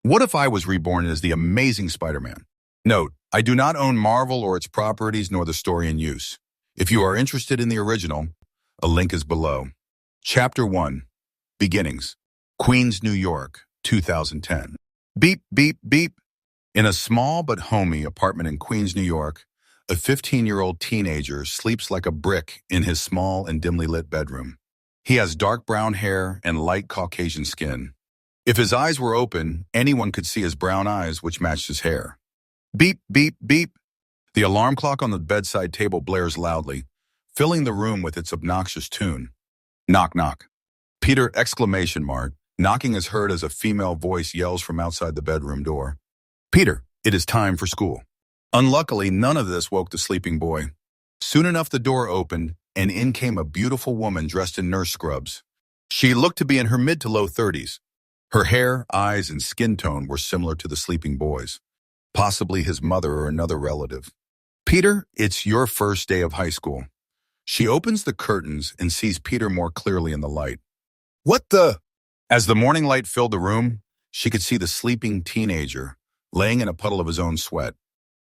What if I was reborn as the amazing Spider-Man? Note, I do not own Marvel or its properties nor the story in use. If you are interested in the original, a link is below. Chapter 1. Beginnings. Queens, New York, 2010. Beep, beep, beep. In a small but homey apartment in Queens, New York, a 15-year-old teenager sleeps like a brick in his small and dimly lit bedroom. He has dark brown hair and light Caucasian skin. If his eyes were open, anyone could see his brown eyes, which matched his hair. Beep, beep, beep. The alarm clock on the bedside table blares loudly, filling the room with its obnoxious tune. Knock, knock. Peter! Knocking is heard as a female voice yells from outside the bedroom door. Peter, it is time for school. Unluckily, none of this woke the sleeping boy. Soon enough, the door opened, and in came a beautiful woman dressed in nurse scrubs. She looked to be in her mid to low 30s. Her hair, eyes, and skin tone were similar to the sleeping boy's, possibly his mother or another relative. Peter, it's your first day of high school. She opens the curtains and sees Peter more clearly in the light. What the? As the morning light filled the room, she could see the sleeping teenager, laying in a puddle of his own sweat.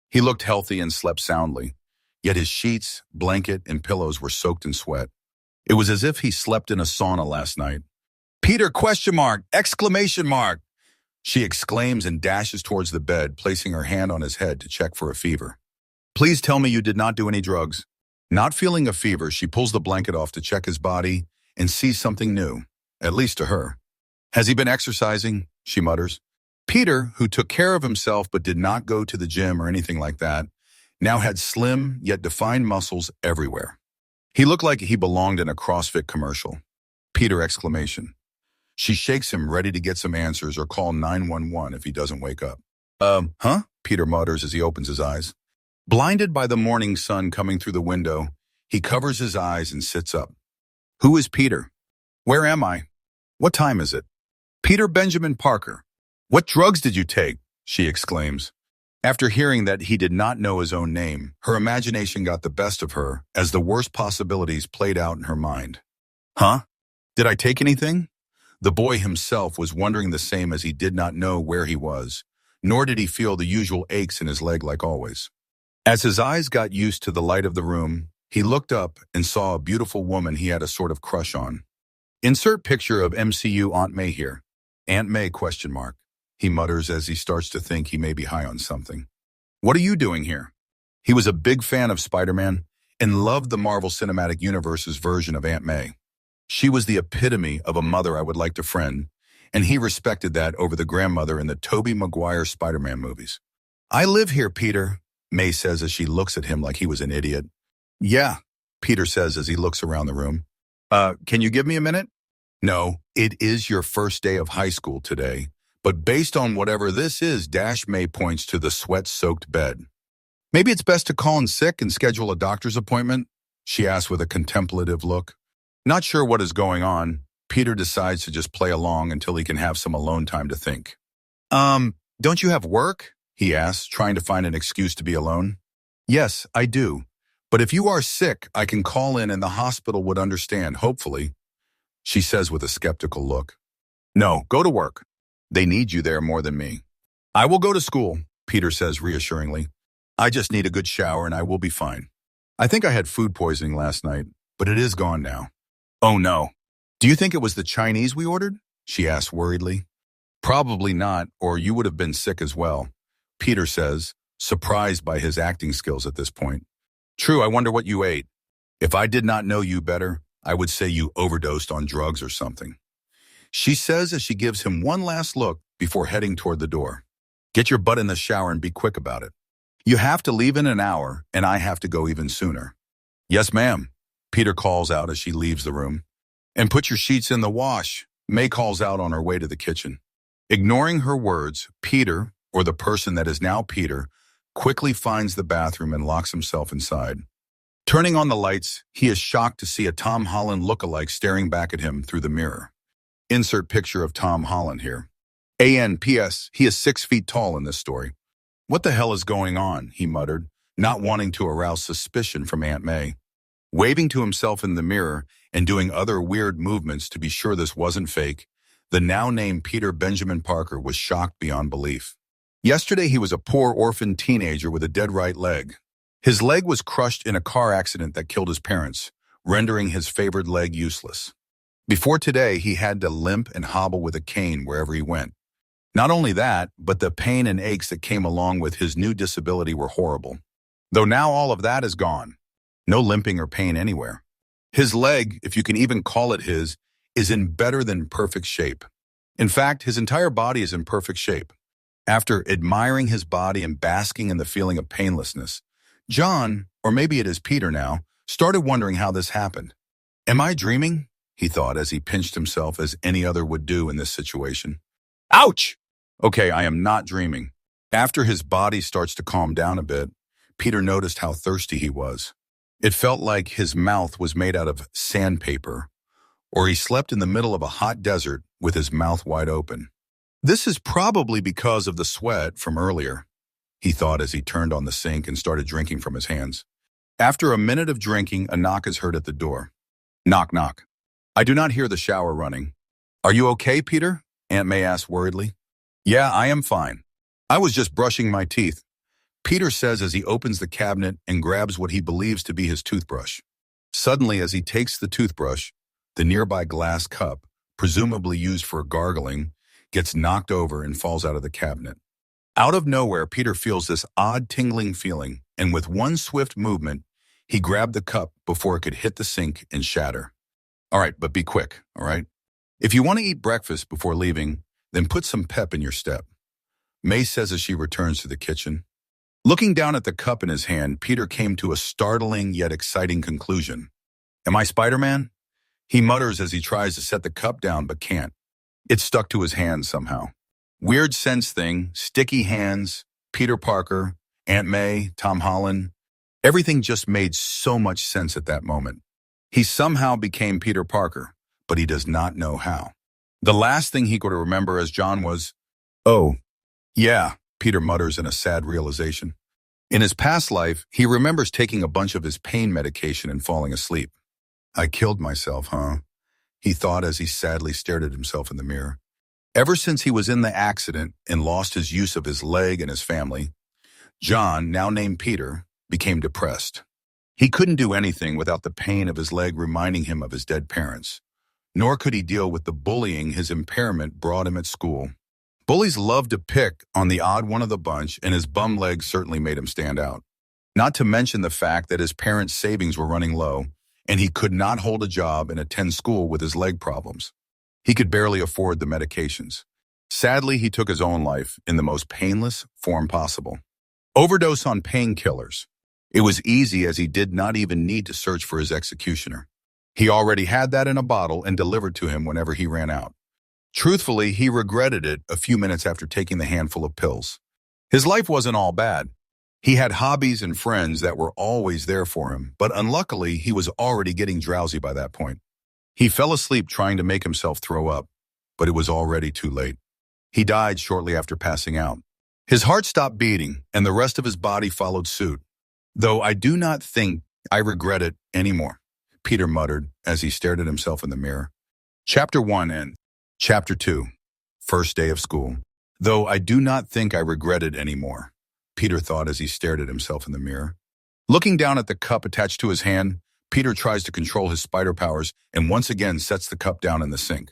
He looked healthy and slept soundly, yet his sheets, blanket, and pillows were soaked in sweat. It was as if he slept in a sauna last night. Peter, ! She exclaims and dashes towards the bed, placing her hand on his head to check for a fever. Please tell me you did not do any drugs. Not feeling a fever, she pulls the blanket off to check his body and sees something new, at least to her. Has he been exercising? She mutters. Peter, who took care of himself but did not go to the gym or anything like that, now had slim yet defined muscles everywhere. He looked like he belonged in a CrossFit commercial. Peter! She shakes him, ready to get some answers or call 911 if he doesn't wake up. Huh? Peter mutters as he opens his eyes. Blinded by the morning sun coming through the window, he covers his eyes and sits up. Who is Peter? Where am I? What time is it? Peter Benjamin Parker. What drugs did you take? She exclaims. After hearing that he did not know his own name, her imagination got the best of her as the worst possibilities played out in her mind. Huh? Did I take anything? The boy himself was wondering the same, as he did not know where he was, nor did he feel the usual aches in his leg like always. As his eyes got used to the light of the room, he looked up and saw a beautiful woman he had a sort of crush on. Insert picture of MCU Aunt May here. Aunt May? He mutters as he starts to think he may be high on something. What are you doing here? He was a big fan of Spider-Man and loved the Marvel Cinematic Universe's version of Aunt May. She was the epitome of a mother I would like to friend, and he respected that over the grandmother in the Tobey Maguire Spider-Man movies. I live here, Peter, May says as she looks at him like he was an idiot. Yeah, Peter says as he looks around the room. Can you give me a minute? No, it is your first day of high school today, but based on whatever this is, May points to the sweat-soaked bed. Maybe it's best to call in sick and schedule a doctor's appointment, she asks with a contemplative look. Not sure what is going on, Peter decides to just play along until he can have some alone time to think. Don't you have work? He asks, trying to find an excuse to be alone. Yes, I do. But if you are sick, I can call in and the hospital would understand, hopefully, she says with a skeptical look. No, go to work. They need you there more than me. I will go to school, Peter says reassuringly. I just need a good shower and I will be fine. I think I had food poisoning last night, but it is gone now. Oh no. Do you think it was the Chinese we ordered? She asks worriedly. Probably not, or you would have been sick as well, Peter says, surprised by his acting skills at this point. True, I wonder what you ate. If I did not know you better, I would say you overdosed on drugs or something. She says as she gives him one last look before heading toward the door. Get your butt in the shower and be quick about it. You have to leave in an hour, and I have to go even sooner. Yes, ma'am, Peter calls out as she leaves the room. And put your sheets in the wash, May calls out on her way to the kitchen. Ignoring her words, Peter, or the person that is now Peter, quickly finds the bathroom and locks himself inside. Turning on the lights, he is shocked to see a Tom Holland look-alike staring back at him through the mirror. Insert picture of Tom Holland here. P.S. He is 6 feet tall in this story. What the hell is going on, he muttered, not wanting to arouse suspicion from Aunt May. Waving to himself in the mirror and doing other weird movements to be sure this wasn't fake, The now-named Peter Benjamin Parker was shocked beyond belief. Yesterday, he was a poor orphan teenager with a dead right leg. His leg was crushed in a car accident that killed his parents, rendering his favored leg useless. Before today, he had to limp and hobble with a cane wherever he went. Not only that, but the pain and aches that came along with his new disability were horrible. Though now all of that is gone. No limping or pain anywhere. His leg, if you can even call it his, is in better than perfect shape. In fact, his entire body is in perfect shape. After admiring his body and basking in the feeling of painlessness, John, or maybe it is Peter now, started wondering how this happened. Am I dreaming? He thought as he pinched himself as any other would do in this situation. Ouch! Okay, I am not dreaming. After his body starts to calm down a bit, Peter noticed how thirsty he was. It felt like his mouth was made out of sandpaper, or he slept in the middle of a hot desert with his mouth wide open. This is probably because of the sweat from earlier, he thought as he turned on the sink and started drinking from his hands. After a minute of drinking, a knock is heard at the door. Knock, knock. I do not hear the shower running. Are you okay, Peter? Aunt May asked worriedly. Yeah, I am fine. I was just brushing my teeth, Peter says as he opens the cabinet and grabs what he believes to be his toothbrush. Suddenly, as he takes the toothbrush, the nearby glass cup, presumably used for gargling, gets knocked over and falls out of the cabinet. Out of nowhere, Peter feels this odd tingling feeling, and with one swift movement, he grabbed the cup before it could hit the sink and shatter. All right, but be quick, all right? If you want to eat breakfast before leaving, then put some pep in your step, May says as she returns to the kitchen. Looking down at the cup in his hand, Peter came to a startling yet exciting conclusion. Am I Spider-Man? He mutters as he tries to set the cup down but can't. It's stuck to his hand somehow. Weird sense thing, sticky hands, Peter Parker, Aunt May, Tom Holland. Everything just made so much sense at that moment. He somehow became Peter Parker, but he does not know how. The last thing he could remember as John was, oh, yeah, Peter mutters in a sad realization. In his past life, he remembers taking a bunch of his pain medication and falling asleep. I killed myself, huh? He thought as he sadly stared at himself in the mirror. Ever since he was in the accident and lost his use of his leg and his family, John, now named Peter, became depressed. He couldn't do anything without the pain of his leg reminding him of his dead parents, nor could he deal with the bullying his impairment brought him at school. Bullies loved to pick on the odd one of the bunch, and his bum leg certainly made him stand out. Not to mention the fact that his parents' savings were running low, and he could not hold a job and attend school with his leg problems. He could barely afford the medications. Sadly, he took his own life in the most painless form possible. Overdose on painkillers. It was easy as he did not even need to search for his executioner. He already had that in a bottle and delivered to him whenever he ran out. Truthfully, he regretted it a few minutes after taking the handful of pills. His life wasn't all bad. He had hobbies and friends that were always there for him, but unluckily, he was already getting drowsy by that point. He fell asleep trying to make himself throw up, but it was already too late. He died shortly after passing out. His heart stopped beating, and the rest of his body followed suit. Though I do not think I regret it anymore, Peter muttered as he stared at himself in the mirror. Chapter 1 ends. Chapter 2. First day of school. Though I do not think I regret it anymore, Peter thought as he stared at himself in the mirror. Looking down at the cup attached to his hand, Peter tries to control his spider powers and once again sets the cup down in the sink.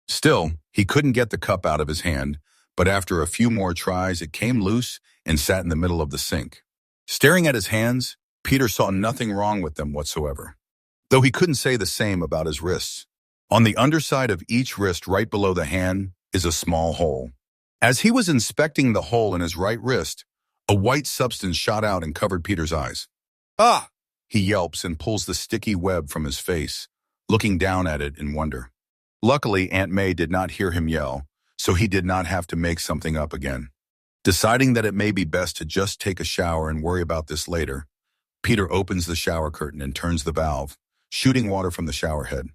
Still, he couldn't get the cup out of his hand, but after a few more tries, it came loose and sat in the middle of the sink. Staring at his hands, Peter saw nothing wrong with them whatsoever, though he couldn't say the same about his wrists. On the underside of each wrist right below the hand is a small hole. As he was inspecting the hole in his right wrist, a white substance shot out and covered Peter's eyes. Ah! He yelps and pulls the sticky web from his face, looking down at it in wonder. Luckily, Aunt May did not hear him yell, so he did not have to make something up again. Deciding that it may be best to just take a shower and worry about this later, Peter opens the shower curtain and turns the valve, shooting water from the shower head.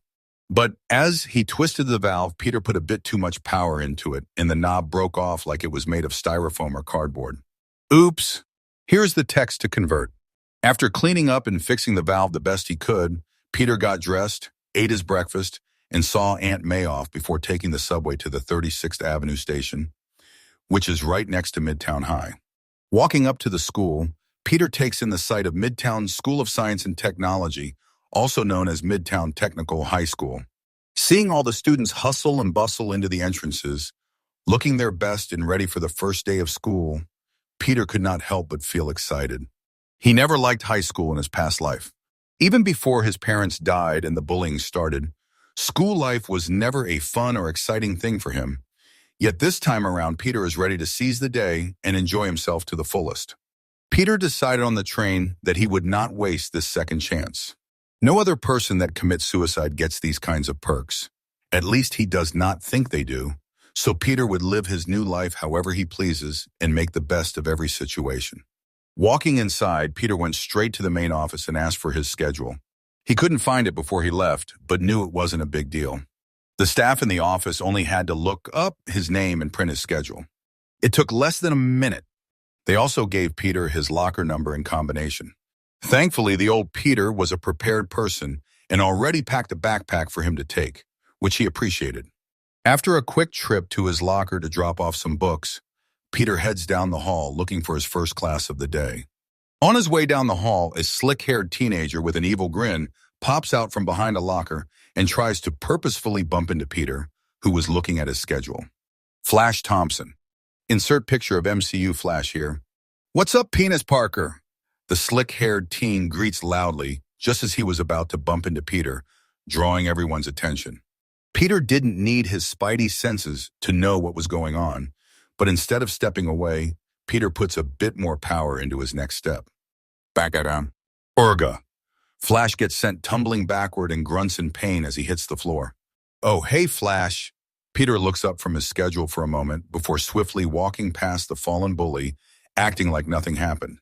But as he twisted the valve, Peter put a bit too much power into it, and the knob broke off like it was made of styrofoam or cardboard. Oops! Here's the text to convert. After cleaning up and fixing the valve the best he could, Peter got dressed, ate his breakfast, and saw Aunt May off before taking the subway to the 36th Avenue station, which is right next to Midtown High. Walking up to the school, Peter takes in the sight of Midtown School of Science and Technology, also known as Midtown Technical High School. Seeing all the students hustle and bustle into the entrances, looking their best and ready for the first day of school, Peter could not help but feel excited. He never liked high school in his past life. Even before his parents died and the bullying started, school life was never a fun or exciting thing for him. Yet this time around, Peter is ready to seize the day and enjoy himself to the fullest. Peter decided on the train that he would not waste this second chance. No other person that commits suicide gets these kinds of perks. At least he does not think they do. So Peter would live his new life however he pleases and make the best of every situation. Walking inside, Peter went straight to the main office and asked for his schedule. He couldn't find it before he left, but knew it wasn't a big deal. The staff in the office only had to look up his name and print his schedule. It took less than a minute. They also gave Peter his locker number and combination. Thankfully, the old Peter was a prepared person and already packed a backpack for him to take, which he appreciated. After a quick trip to his locker to drop off some books, Peter heads down the hall looking for his first class of the day. On his way down the hall, a slick-haired teenager with an evil grin pops out from behind a locker and tries to purposefully bump into Peter, who was looking at his schedule. Flash Thompson. Insert picture of MCU Flash here. "What's up, Penis Parker?" The slick-haired teen greets loudly just as he was about to bump into Peter, drawing everyone's attention. Peter didn't need his spidey senses to know what was going on, but instead of stepping away, Peter puts a bit more power into his next step. Back at him. Urga. Flash gets sent tumbling backward and grunts in pain as he hits the floor. "Oh, hey, Flash." Peter looks up from his schedule for a moment before swiftly walking past the fallen bully, acting like nothing happened.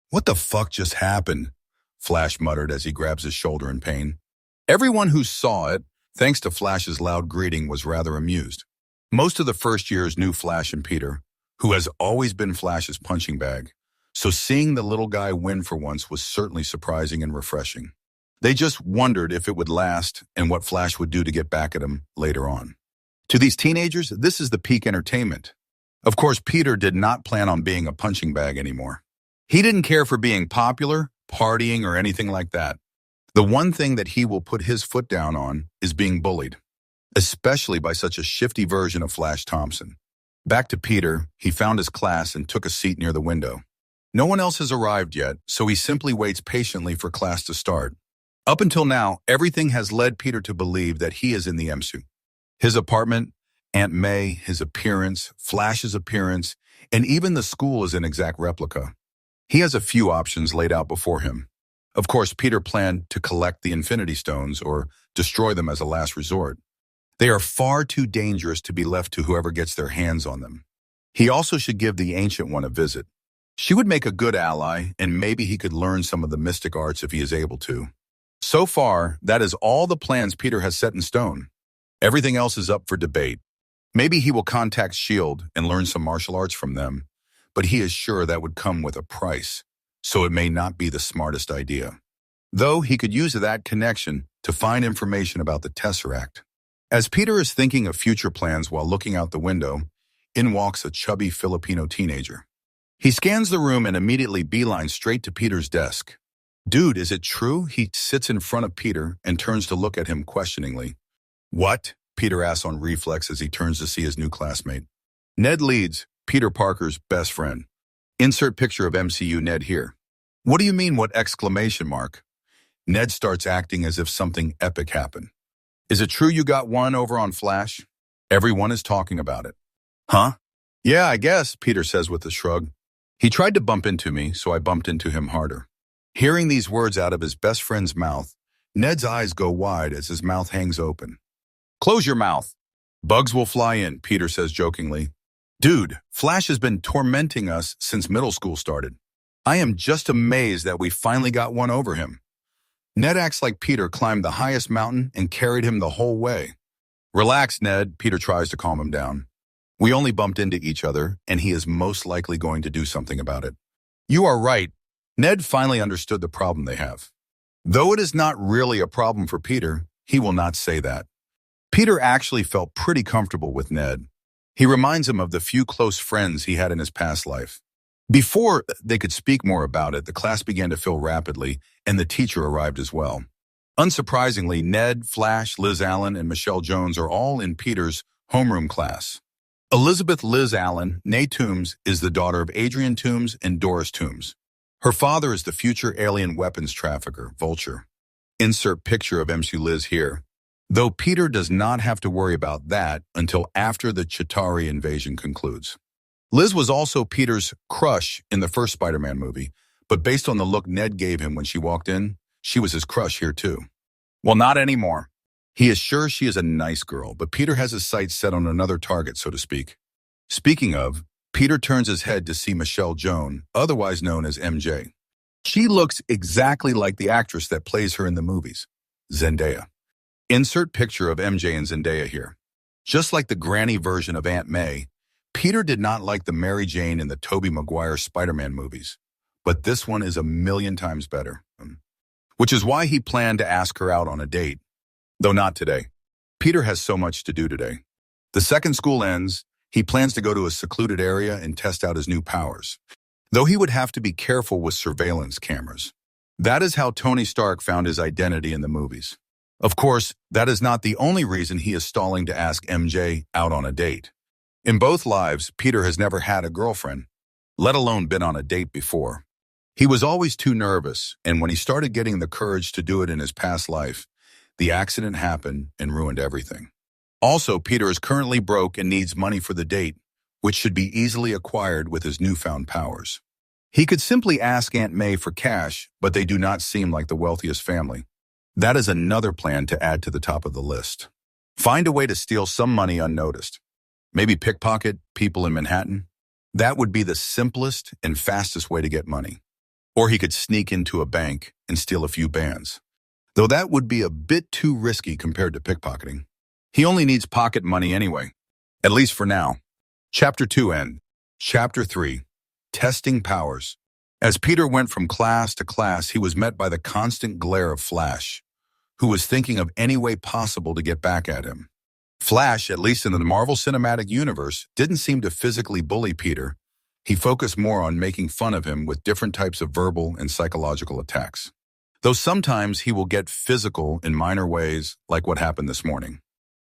"What the fuck just happened?" Flash muttered as he grabs his shoulder in pain. Everyone who saw it, thanks to Flash's loud greeting, was rather amused. Most of the first years knew Flash and Peter, who has always been Flash's punching bag, so seeing the little guy win for once was certainly surprising and refreshing. They just wondered if it would last and what Flash would do to get back at him later on. To these teenagers, this is the peak entertainment. Of course, Peter did not plan on being a punching bag anymore. He didn't care for being popular, partying, or anything like that. The one thing that he will put his foot down on is being bullied, especially by such a shifty version of Flash Thompson. Back to Peter, he found his class and took a seat near the window. No one else has arrived yet, so he simply waits patiently for class to start. Up until now, everything has led Peter to believe that he is in the MSU. His apartment, Aunt May, his appearance, Flash's appearance, and even the school is an exact replica. He has a few options laid out before him. Of course, Peter planned to collect the Infinity Stones or destroy them as a last resort. They are far too dangerous to be left to whoever gets their hands on them. He also should give the Ancient One a visit. She would make a good ally, and maybe he could learn some of the mystic arts if he is able to. So far, that is all the plans Peter has set in stone. Everything else is up for debate. Maybe he will contact S.H.I.E.L.D. and learn some martial arts from them, but he is sure that would come with a price, so it may not be the smartest idea. Though he could use that connection to find information about the Tesseract. As Peter is thinking of future plans while looking out the window, in walks a chubby Filipino teenager. He scans the room and immediately beelines straight to Peter's desk. "Dude, is it true?" He sits in front of Peter and turns to look at him questioningly. "What?" Peter asks on reflex as he turns to see his new classmate. Ned Leeds, Peter Parker's best friend. Insert picture of MCU Ned here. "What do you mean, what exclamation mark?" Ned starts acting as if something epic happened. "Is it true you got one over on Flash? Everyone is talking about it." "Huh?" "Yeah, I guess," Peter says with a shrug. "He tried to bump into me, so I bumped into him harder." Hearing these words out of his best friend's mouth, Ned's eyes go wide as his mouth hangs open. "Close your mouth. Bugs will fly in," Peter says jokingly. "Dude, Flash has been tormenting us since middle school started. I am just amazed that we finally got one over him." Ned acts like Peter climbed the highest mountain and carried him the whole way. "Relax, Ned," Peter tries to calm him down. "We only bumped into each other, and he is most likely going to do something about it." "You are right." Ned finally understood the problem they have. Though it is not really a problem for Peter, he will not say that. Peter actually felt pretty comfortable with Ned. He reminds him of the few close friends he had in his past life. Before they could speak more about it, the class began to fill rapidly, and the teacher arrived as well. Unsurprisingly, Ned, Flash, Liz Allen, and Michelle Jones are all in Peter's homeroom class. Elizabeth Liz Allen, née Toombs, is the daughter of Adrian Toombs and Doris Toombs. Her father is the future alien weapons trafficker, Vulture. Insert picture of MC Liz here. Though Peter does not have to worry about that until after the Chitauri invasion concludes. Liz was also Peter's crush in the first Spider-Man movie, but based on the look Ned gave him when she walked in, she was his crush here too. Well, not anymore. He is sure she is a nice girl, but Peter has his sights set on another target, so to speak. Speaking of, Peter turns his head to see Michelle Jones, otherwise known as MJ. She looks exactly like the actress that plays her in the movies, Zendaya. Insert picture of MJ and Zendaya here. Just like the granny version of Aunt May, Peter did not like the Mary Jane in the Tobey Maguire Spider-Man movies, but this one is a million times better. Which is why he planned to ask her out on a date, though not today. Peter has so much to do today. The second school ends, he plans to go to a secluded area and test out his new powers, though he would have to be careful with surveillance cameras. That is how Tony Stark found his identity in the movies. Of course, that is not the only reason he is stalling to ask MJ out on a date. In both lives, Peter has never had a girlfriend, let alone been on a date before. He was always too nervous, and when he started getting the courage to do it in his past life, the accident happened and ruined everything. Also, Peter is currently broke and needs money for the date, which should be easily acquired with his newfound powers. He could simply ask Aunt May for cash, but they do not seem like the wealthiest family. That is another plan to add to the top of the list. Find a way to steal some money unnoticed. Maybe pickpocket people in Manhattan. That would be the simplest and fastest way to get money. Or he could sneak into a bank and steal a few bands. Though that would be a bit too risky compared to pickpocketing. He only needs pocket money anyway, at least for now. Chapter 2 end. Chapter 3. Testing powers. As Peter went from class to class, he was met by the constant glare of Flash, who was thinking of any way possible to get back at him. Flash, at least in the Marvel Cinematic Universe, didn't seem to physically bully Peter. He focused more on making fun of him with different types of verbal and psychological attacks. Though sometimes he will get physical in minor ways, like what happened this morning.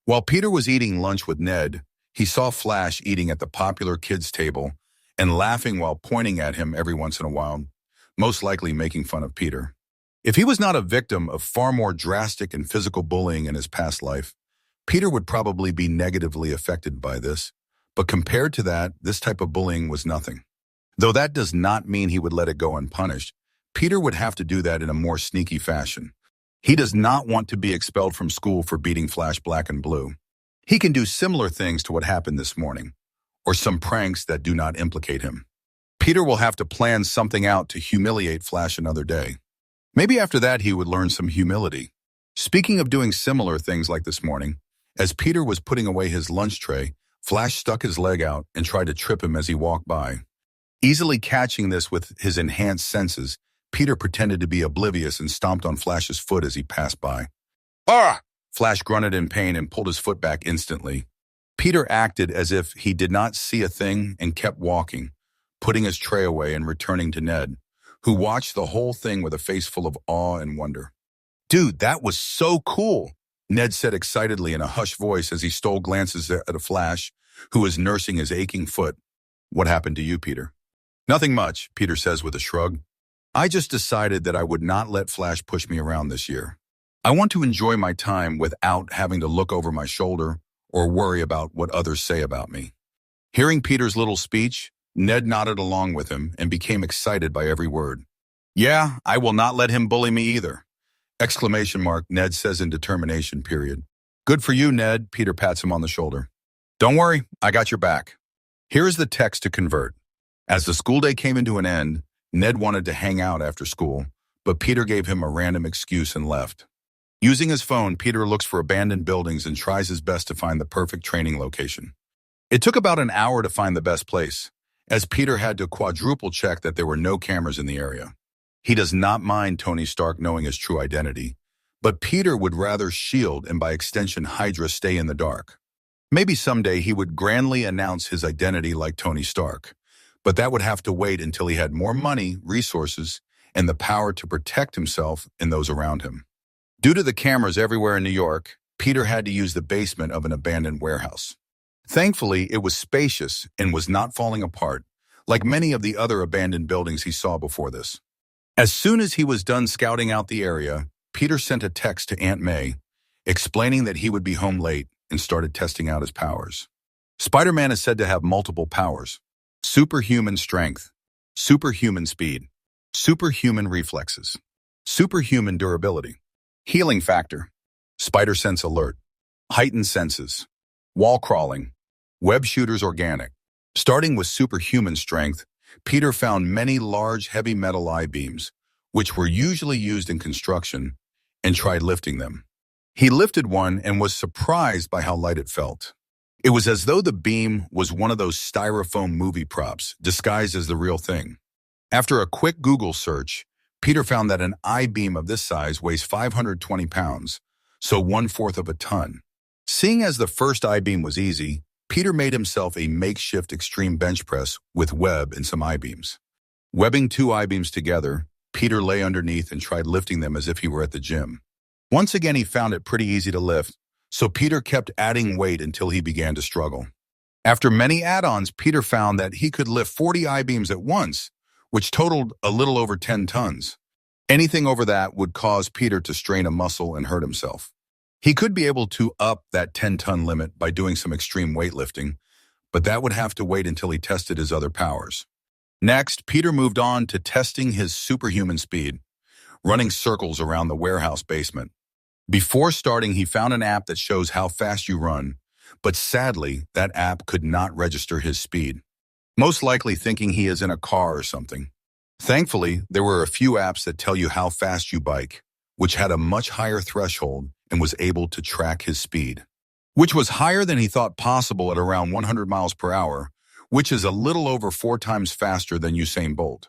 While Peter was eating lunch with Ned, he saw Flash eating at the popular kids' table and laughing while pointing at him every once in a while, most likely making fun of Peter. If he was not a victim of far more drastic and physical bullying in his past life, Peter would probably be negatively affected by this, but compared to that, this type of bullying was nothing. Though that does not mean he would let it go unpunished, Peter would have to do that in a more sneaky fashion. He does not want to be expelled from school for beating Flash black and blue. He can do similar things to what happened this morning, or some pranks that do not implicate him. Peter will have to plan something out to humiliate Flash another day. Maybe after that he would learn some humility. Speaking of doing similar things like this morning, as Peter was putting away his lunch tray, Flash stuck his leg out and tried to trip him as he walked by. Easily catching this with his enhanced senses, Peter pretended to be oblivious and stomped on Flash's foot as he passed by. "Ah!" Flash grunted in pain and pulled his foot back instantly. Peter acted as if he did not see a thing and kept walking, putting his tray away and returning to Ned, who watched the whole thing with a face full of awe and wonder. "Dude, that was so cool," Ned said excitedly in a hushed voice as he stole glances at a Flash, who was nursing his aching foot. "What happened to you, Peter?" "Nothing much," Peter says with a shrug. "I just decided that I would not let Flash push me around this year. I want to enjoy my time without having to look over my shoulder or worry about what others say about me." Hearing Peter's little speech, Ned nodded along with him and became excited by every word. "Yeah, I will not let him bully me either." Exclamation mark, Ned says in determination, period. "Good for you, Ned," Peter pats him on the shoulder. "Don't worry, I got your back." Here is the text to convert. As the school day came into an end, Ned wanted to hang out after school, but Peter gave him a random excuse and left. Using his phone, Peter looks for abandoned buildings and tries his best to find the perfect training location. It took about an hour to find the best place, as Peter had to quadruple check that there were no cameras in the area. He does not mind Tony Stark knowing his true identity, But Peter would rather S.H.I.E.L.D. and by extension Hydra stay in the dark. Maybe someday he would grandly announce his identity like Tony Stark, but that would have to wait until he had more money, resources, and the power to protect himself and those around him. Due to the cameras everywhere in New York, Peter had to use the basement of an abandoned warehouse. Thankfully, it was spacious and was not falling apart, like many of the other abandoned buildings he saw before this. As soon as he was done scouting out the area, Peter sent a text to Aunt May, explaining that he would be home late and started testing out his powers. Spider-Man is said to have multiple powers: superhuman strength, superhuman speed, superhuman reflexes, superhuman durability, healing factor, spider sense alert, heightened senses, wall crawling, web shooters organic. Starting with superhuman strength, Peter found many large heavy metal I-beams, which were usually used in construction, and tried lifting them. He lifted one and was surprised by how light it felt. It was as though the beam was one of those styrofoam movie props, disguised as the real thing. After a quick Google search, Peter found that an I-beam of this size weighs 520 pounds, so 1/4 of a ton. Seeing as the first I-beam was easy, Peter made himself a makeshift extreme bench press with web and some I-beams. Webbing 2 I-beams together, Peter lay underneath and tried lifting them as if he were at the gym. Once again, he found it pretty easy to lift, so Peter kept adding weight until he began to struggle. After many add-ons, Peter found that he could lift 40 I-beams at once, which totaled a little over 10 tons. Anything over that would cause Peter to strain a muscle and hurt himself. He could be able to up that 10-ton limit by doing some extreme weightlifting, but that would have to wait until he tested his other powers. Next, Peter moved on to testing his superhuman speed, running circles around the warehouse basement. Before starting, he found an app that shows how fast you run, but sadly, that app could not register his speed, most likely thinking he is in a car or something. Thankfully, there were a few apps that tell you how fast you bike, which had a much higher threshold and was able to track his speed, which was higher than he thought possible at around 100 miles per hour, which is a little over 4 times faster than Usain Bolt.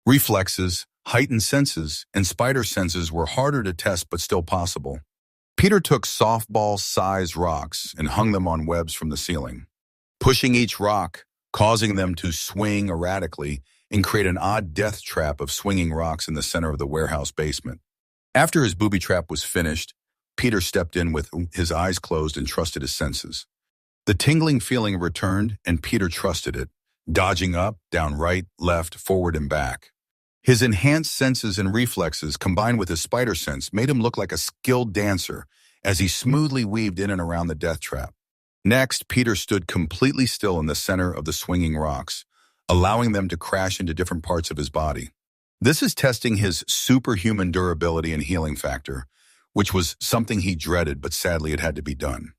Reflexes, heightened senses, and spider senses were harder to test but still possible. Peter took softball-sized rocks and hung them on webs from the ceiling, pushing each rock, causing them to swing erratically and create an odd death trap of swinging rocks in the center of the warehouse basement. After his booby trap was finished, Peter stepped in with his eyes closed and trusted his senses. The tingling feeling returned, and Peter trusted it, dodging up, down, right, left, forward, and back. His enhanced senses and reflexes, combined with his spider sense, made him look like a skilled dancer as he smoothly weaved in and around the death trap. Next, Peter stood completely still in the center of the swinging rocks, allowing them to crash into different parts of his body. This is testing his superhuman durability and healing factor, which was something he dreaded, but sadly it had to be done.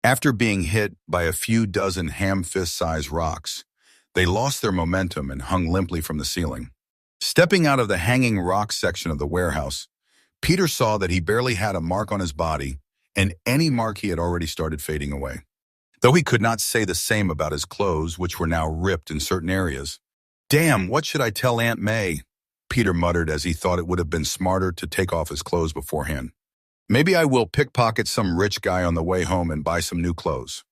After being hit by a few dozen ham-fist-sized rocks, they lost their momentum and hung limply from the ceiling. Stepping out of the hanging rock section of the warehouse, Peter saw that he barely had a mark on his body, and any mark he had already started fading away. Though he could not say the same about his clothes, which were now ripped in certain areas. "Damn, what should I tell Aunt May?" Peter muttered as he thought it would have been smarter to take off his clothes beforehand. "Maybe I will pickpocket some rich guy on the way home and buy some new clothes."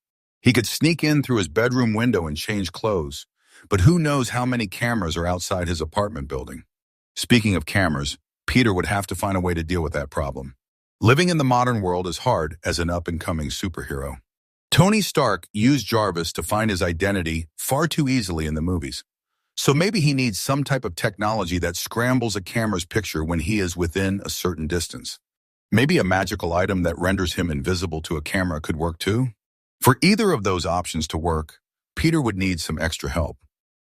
He could sneak in through his bedroom window and change clothes, but who knows how many cameras are outside his apartment building. Speaking of cameras, Peter would have to find a way to deal with that problem. Living in the modern world is hard as an up-and-coming superhero. Tony Stark used Jarvis to find his identity far too easily in the movies. So maybe he needs some type of technology that scrambles a camera's picture when he is within a certain distance. Maybe a magical item that renders him invisible to a camera could work too? For either of those options to work, Peter would need some extra help.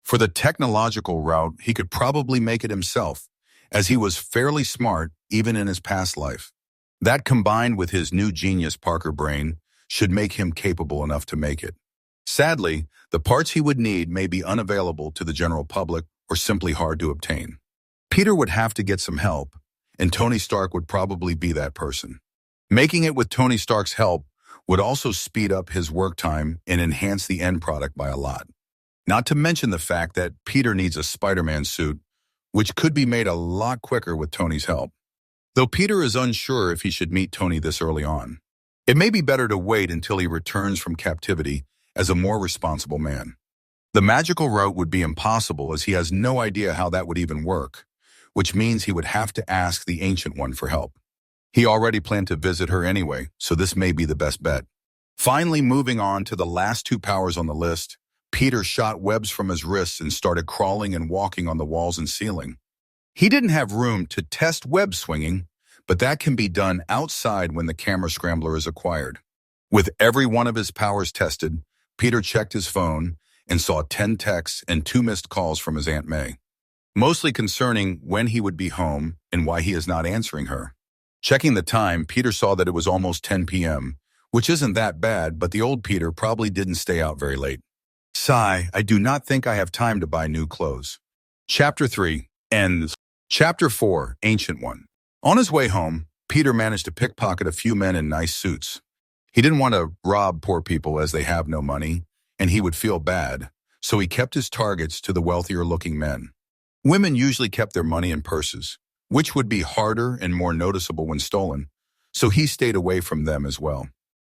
For the technological route, he could probably make it himself, as he was fairly smart even in his past life. That combined with his new genius Parker brain should make him capable enough to make it. Sadly, the parts he would need may be unavailable to the general public or simply hard to obtain. Peter would have to get some help, and Tony Stark would probably be that person. Making it with Tony Stark's help would also speed up his work time and enhance the end product by a lot. Not to mention the fact that Peter needs a Spider-Man suit, which could be made a lot quicker with Tony's help. Though Peter is unsure if he should meet Tony this early on. It may be better to wait until he returns from captivity as a more responsible man. The magical route would be impossible as he has no idea how that would even work, which means he would have to ask the Ancient One for help. He already planned to visit her anyway, so this may be the best bet. Finally, moving on to the last two powers on the list, Peter shot webs from his wrists and started crawling and walking on the walls and ceiling. He didn't have room to test web swinging, but that can be done outside when the camera scrambler is acquired. With every one of his powers tested, Peter checked his phone and saw 10 texts and 2 missed calls from his Aunt May, mostly concerning when he would be home and why he is not answering her. Checking the time, Peter saw that it was almost 10 p.m., which isn't that bad, but the old Peter probably didn't stay out very late. Sigh, I do not think I have time to buy new clothes. Chapter 3 ends. Chapter 4, Ancient One. On his way home, Peter managed to pickpocket a few men in nice suits. He didn't want to rob poor people as they have no money, and he would feel bad, so he kept his targets to the wealthier-looking men. Women usually kept their money in purses, which would be harder and more noticeable when stolen, so he stayed away from them as well.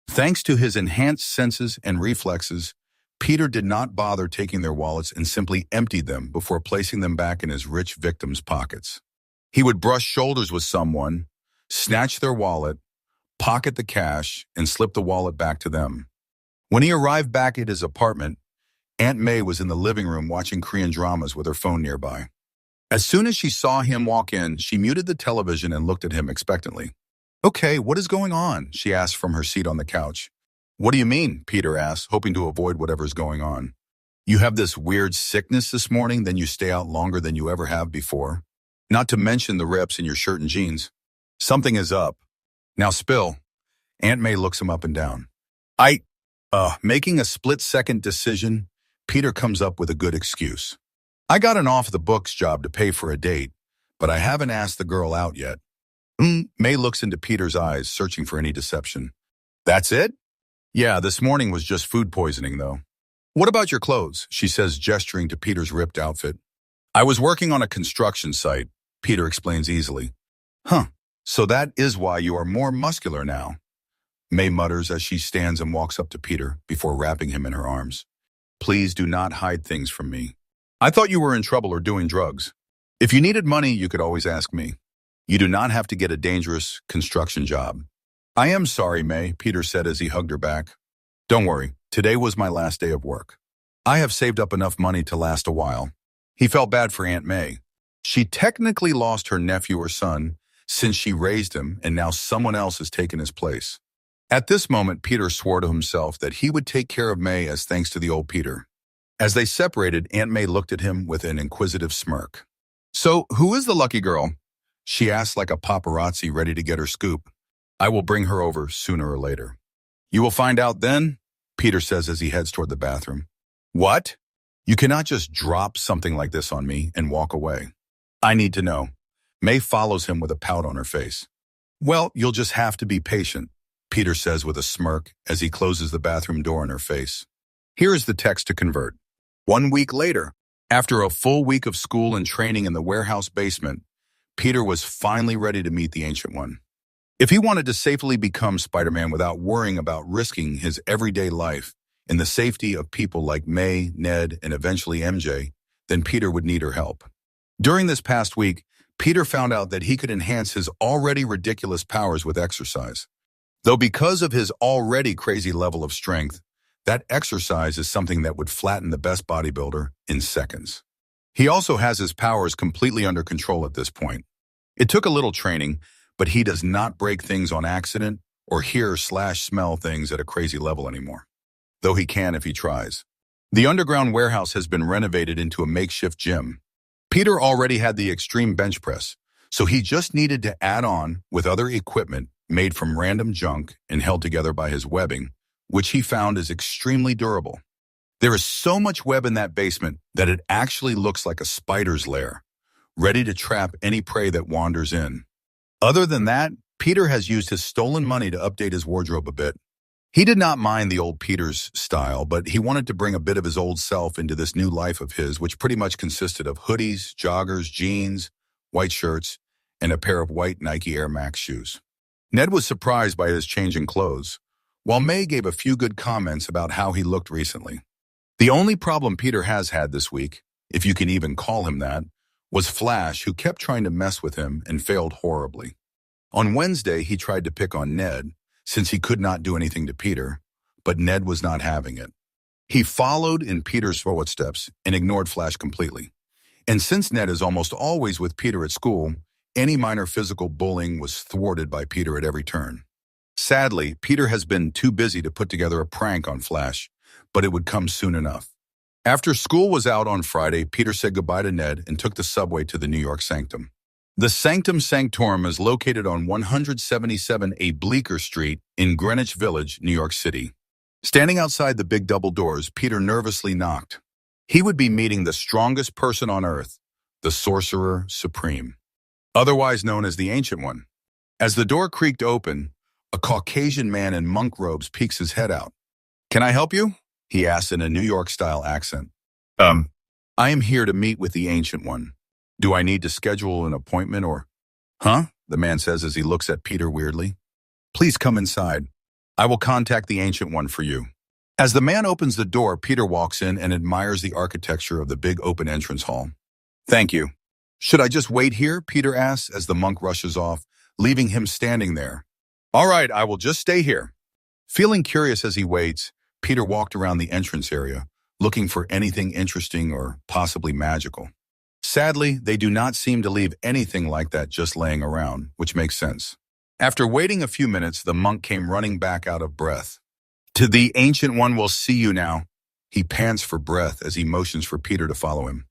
Thanks to his enhanced senses and reflexes, Peter did not bother taking their wallets and simply emptied them before placing them back in his rich victims' pockets. He would brush shoulders with someone, snatch their wallet, pocket the cash, and slip the wallet back to them. When he arrived back at his apartment, Aunt May was in the living room watching Korean dramas with her phone nearby. As soon as she saw him walk in, she muted the television and looked at him expectantly. "Okay, what is going on?" she asked from her seat on the couch. "What do you mean?" Peter asked, hoping to avoid whatever's going on. "You have this weird sickness this morning, then you stay out longer than you ever have before. Not to mention the rips in your shirt and jeans. Something is up. Now spill." Aunt May looks him up and down. Making a split-second decision, Peter comes up with a good excuse. "I got an off-the-books job to pay for a date, but I haven't asked the girl out yet." May looks into Peter's eyes, searching for any deception. "That's it?" "Yeah, this morning was just food poisoning, though." "What about your clothes?" she says, gesturing to Peter's ripped outfit. I was working on a construction site, Peter explains easily. Huh, so that is why you are more muscular now, May mutters as she stands and walks up to Peter before wrapping him in her arms. Please do not hide things from me. I thought you were in trouble or doing drugs. If you needed money, you could always ask me. You do not have to get a dangerous construction job. I am sorry, May, Peter said as he hugged her back. Don't worry, today was my last day of work. I have saved up enough money to last a while. He felt bad for Aunt May. She technically lost her nephew or son since she raised him, and now someone else has taken his place. At this moment, Peter swore to himself that he would take care of May as thanks to the old Peter. As they separated, Aunt May looked at him with an inquisitive smirk. So, who is the lucky girl? She asked like a paparazzi ready to get her scoop. I will bring her over sooner or later. You will find out then, Peter says as he heads toward the bathroom. What? You cannot just drop something like this on me and walk away. I need to know. May follows him with a pout on her face. Well, you'll just have to be patient, Peter says with a smirk as he closes the bathroom door in her face. Here is the text to convert. 1 week later, after a full week of school and training in the warehouse basement, Peter was finally ready to meet the Ancient One. If he wanted to safely become Spider-Man without worrying about risking his everyday life in the safety of people like May, Ned, and eventually MJ, then Peter would need her help. During this past week, Peter found out that he could enhance his already ridiculous powers with exercise. Though because of his already crazy level of strength, that exercise is something that would flatten the best bodybuilder in seconds. He also has his powers completely under control at this point. It took a little training, but he does not break things on accident or hear/smell things at a crazy level anymore, though he can if he tries. The underground warehouse has been renovated into a makeshift gym. Peter already had the extreme bench press, so he just needed to add on with other equipment made from random junk and held together by his webbing, which he found is extremely durable. There is so much web in that basement that it actually looks like a spider's lair, ready to trap any prey that wanders in. Other than that, Peter has used his stolen money to update his wardrobe a bit. He did not mind the old Peter's style, but he wanted to bring a bit of his old self into this new life of his, which pretty much consisted of hoodies, joggers, jeans, white shirts, and a pair of white Nike Air Max shoes. Ned was surprised by his change in clothes, while May gave a few good comments about how he looked recently. The only problem Peter has had this week, if you can even call him that, was Flash, who kept trying to mess with him and failed horribly. On Wednesday, he tried to pick on Ned, since he could not do anything to Peter, but Ned was not having it. He followed in Peter's footsteps and ignored Flash completely. And since Ned is almost always with Peter at school, any minor physical bullying was thwarted by Peter at every turn. Sadly, Peter has been too busy to put together a prank on Flash, but it would come soon enough. After school was out on Friday, Peter said goodbye to Ned and took the subway to the New York Sanctum. The Sanctum Sanctorum is located on 177A Bleecker Street in Greenwich Village, New York City. Standing outside the big double doors, Peter nervously knocked. He would be meeting the strongest person on Earth, the Sorcerer Supreme, otherwise known as the Ancient One. As the door creaked open, a Caucasian man in monk robes peeks his head out. Can I help you? He asks in a New York-style accent. I am here to meet with the Ancient One. Do I need to schedule an appointment or... Huh? The man says as he looks at Peter weirdly. Please come inside. I will contact the Ancient One for you. As the man opens the door, Peter walks in and admires the architecture of the big open entrance hall. Thank you. Should I just wait here? Peter asks as the monk rushes off, leaving him standing there. All right, I will just stay here. Feeling curious as he waits, Peter walked around the entrance area, looking for anything interesting or possibly magical. Sadly, they do not seem to leave anything like that just laying around, which makes sense. After waiting a few minutes, the monk came running back out of breath. To the Ancient One will see you now. He pants for breath as he motions for Peter to follow him.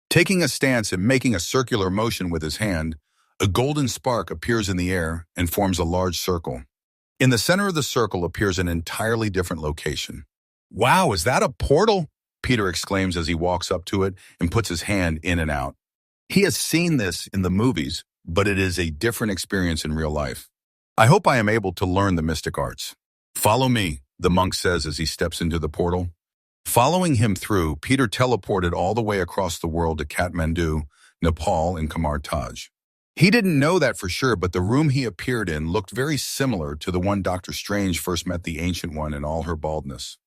Taking a stance and making a circular motion with his hand, a golden spark appears in the air and forms a large circle. In the center of the circle appears an entirely different location. Wow, is that a portal? Peter exclaims as he walks up to it and puts his hand in and out. He has seen this in the movies, but it is a different experience in real life. I hope I am able to learn the mystic arts. Follow me, the monk says as he steps into the portal. Following him through, Peter teleported all the way across the world to Kathmandu, Nepal, and Kamar Taj. He didn't know that for sure, but the room he appeared in looked very similar to the one Dr. Strange first met the Ancient One in all her baldness.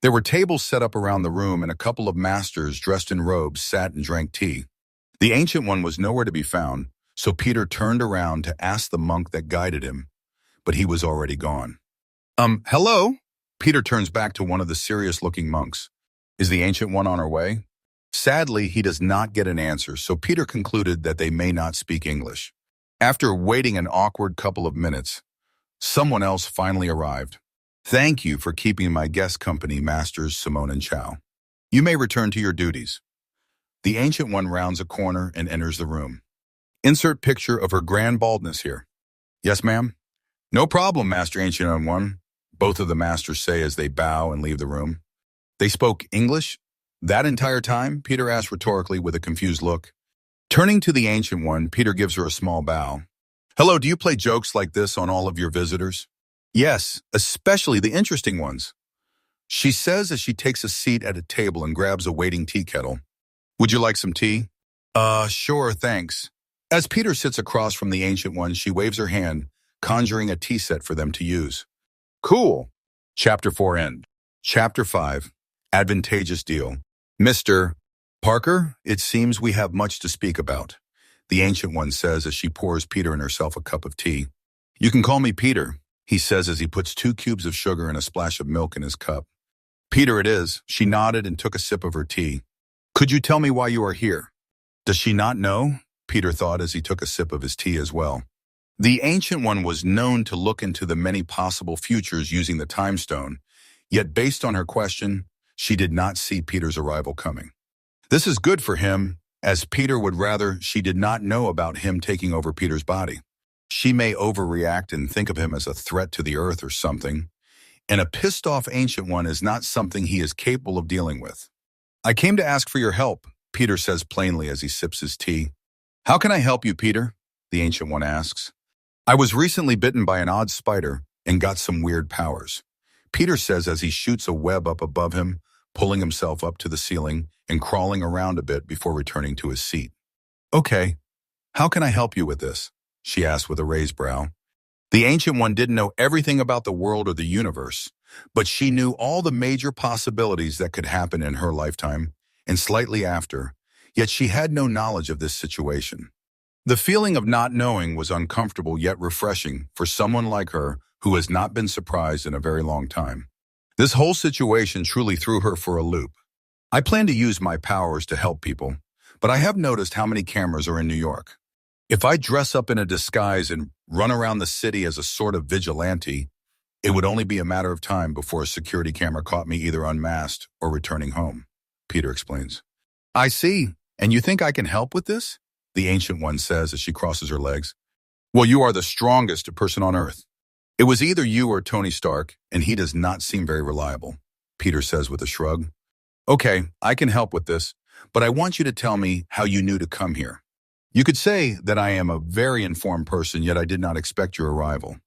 There were tables set up around the room, and a couple of masters dressed in robes sat and drank tea. The Ancient One was nowhere to be found, so Peter turned around to ask the monk that guided him, but he was already gone. Hello? Peter turns back to one of the serious-looking monks. Is the Ancient One on her way? Sadly, he does not get an answer, so Peter concluded that they may not speak English. After waiting an awkward couple of minutes, someone else finally arrived. Thank you for keeping my guest company, Masters Simone and Chow. You may return to your duties. The Ancient One rounds a corner and enters the room. Insert picture of her grand baldness here. Yes, ma'am? No problem, Master Ancient One, both of the masters say as they bow and leave the room. They spoke English that entire time? Peter asked rhetorically with a confused look. Turning to the Ancient One, Peter gives her a small bow. Hello, do you play jokes like this on all of your visitors? Yes, especially the interesting ones. She says as she takes a seat at a table and grabs a waiting tea kettle. Would you like some tea? Sure, thanks. As Peter sits across from the Ancient One, she waves her hand, conjuring a tea set for them to use. Cool. Chapter 4 end. Chapter 5. Advantageous deal. Mr. Parker, it seems we have much to speak about, the Ancient One says as she pours Peter and herself a cup of tea. You can call me Peter, he says as he puts 2 cubes of sugar and a splash of milk in his cup. Peter it is. She nodded and took a sip of her tea. Could you tell me why you are here? Does she not know? Peter thought as he took a sip of his tea as well. The Ancient One was known to look into the many possible futures using the time stone, yet based on her question, she did not see Peter's arrival coming. This is good for him, as Peter would rather she did not know about him taking over Peter's body. She may overreact and think of him as a threat to the earth or something, and a pissed-off Ancient One is not something he is capable of dealing with. I came to ask for your help, Peter says plainly as he sips his tea. How can I help you, Peter? The Ancient One asks. I was recently bitten by an odd spider and got some weird powers, Peter says as he shoots a web up above him, pulling himself up to the ceiling and crawling around a bit before returning to his seat. Okay, how can I help you with this? She asked with a raised brow. The Ancient One didn't know everything about the world or the universe, but she knew all the major possibilities that could happen in her lifetime and slightly after, yet she had no knowledge of this situation. The feeling of not knowing was uncomfortable yet refreshing for someone like her who has not been surprised in a very long time. This whole situation truly threw her for a loop. I plan to use my powers to help people, but I have noticed how many cameras are in New York. If I dress up in a disguise and run around the city as a sort of vigilante, it would only be a matter of time before a security camera caught me either unmasked or returning home, Peter explains. I see. And you think I can help with this? The Ancient One says as she crosses her legs. Well, you are the strongest person on Earth. It was either you or Tony Stark, and he does not seem very reliable, Peter says with a shrug. Okay, I can help with this, but I want you to tell me how you knew to come here. You could say that I am a very informed person, yet I did not expect your arrival.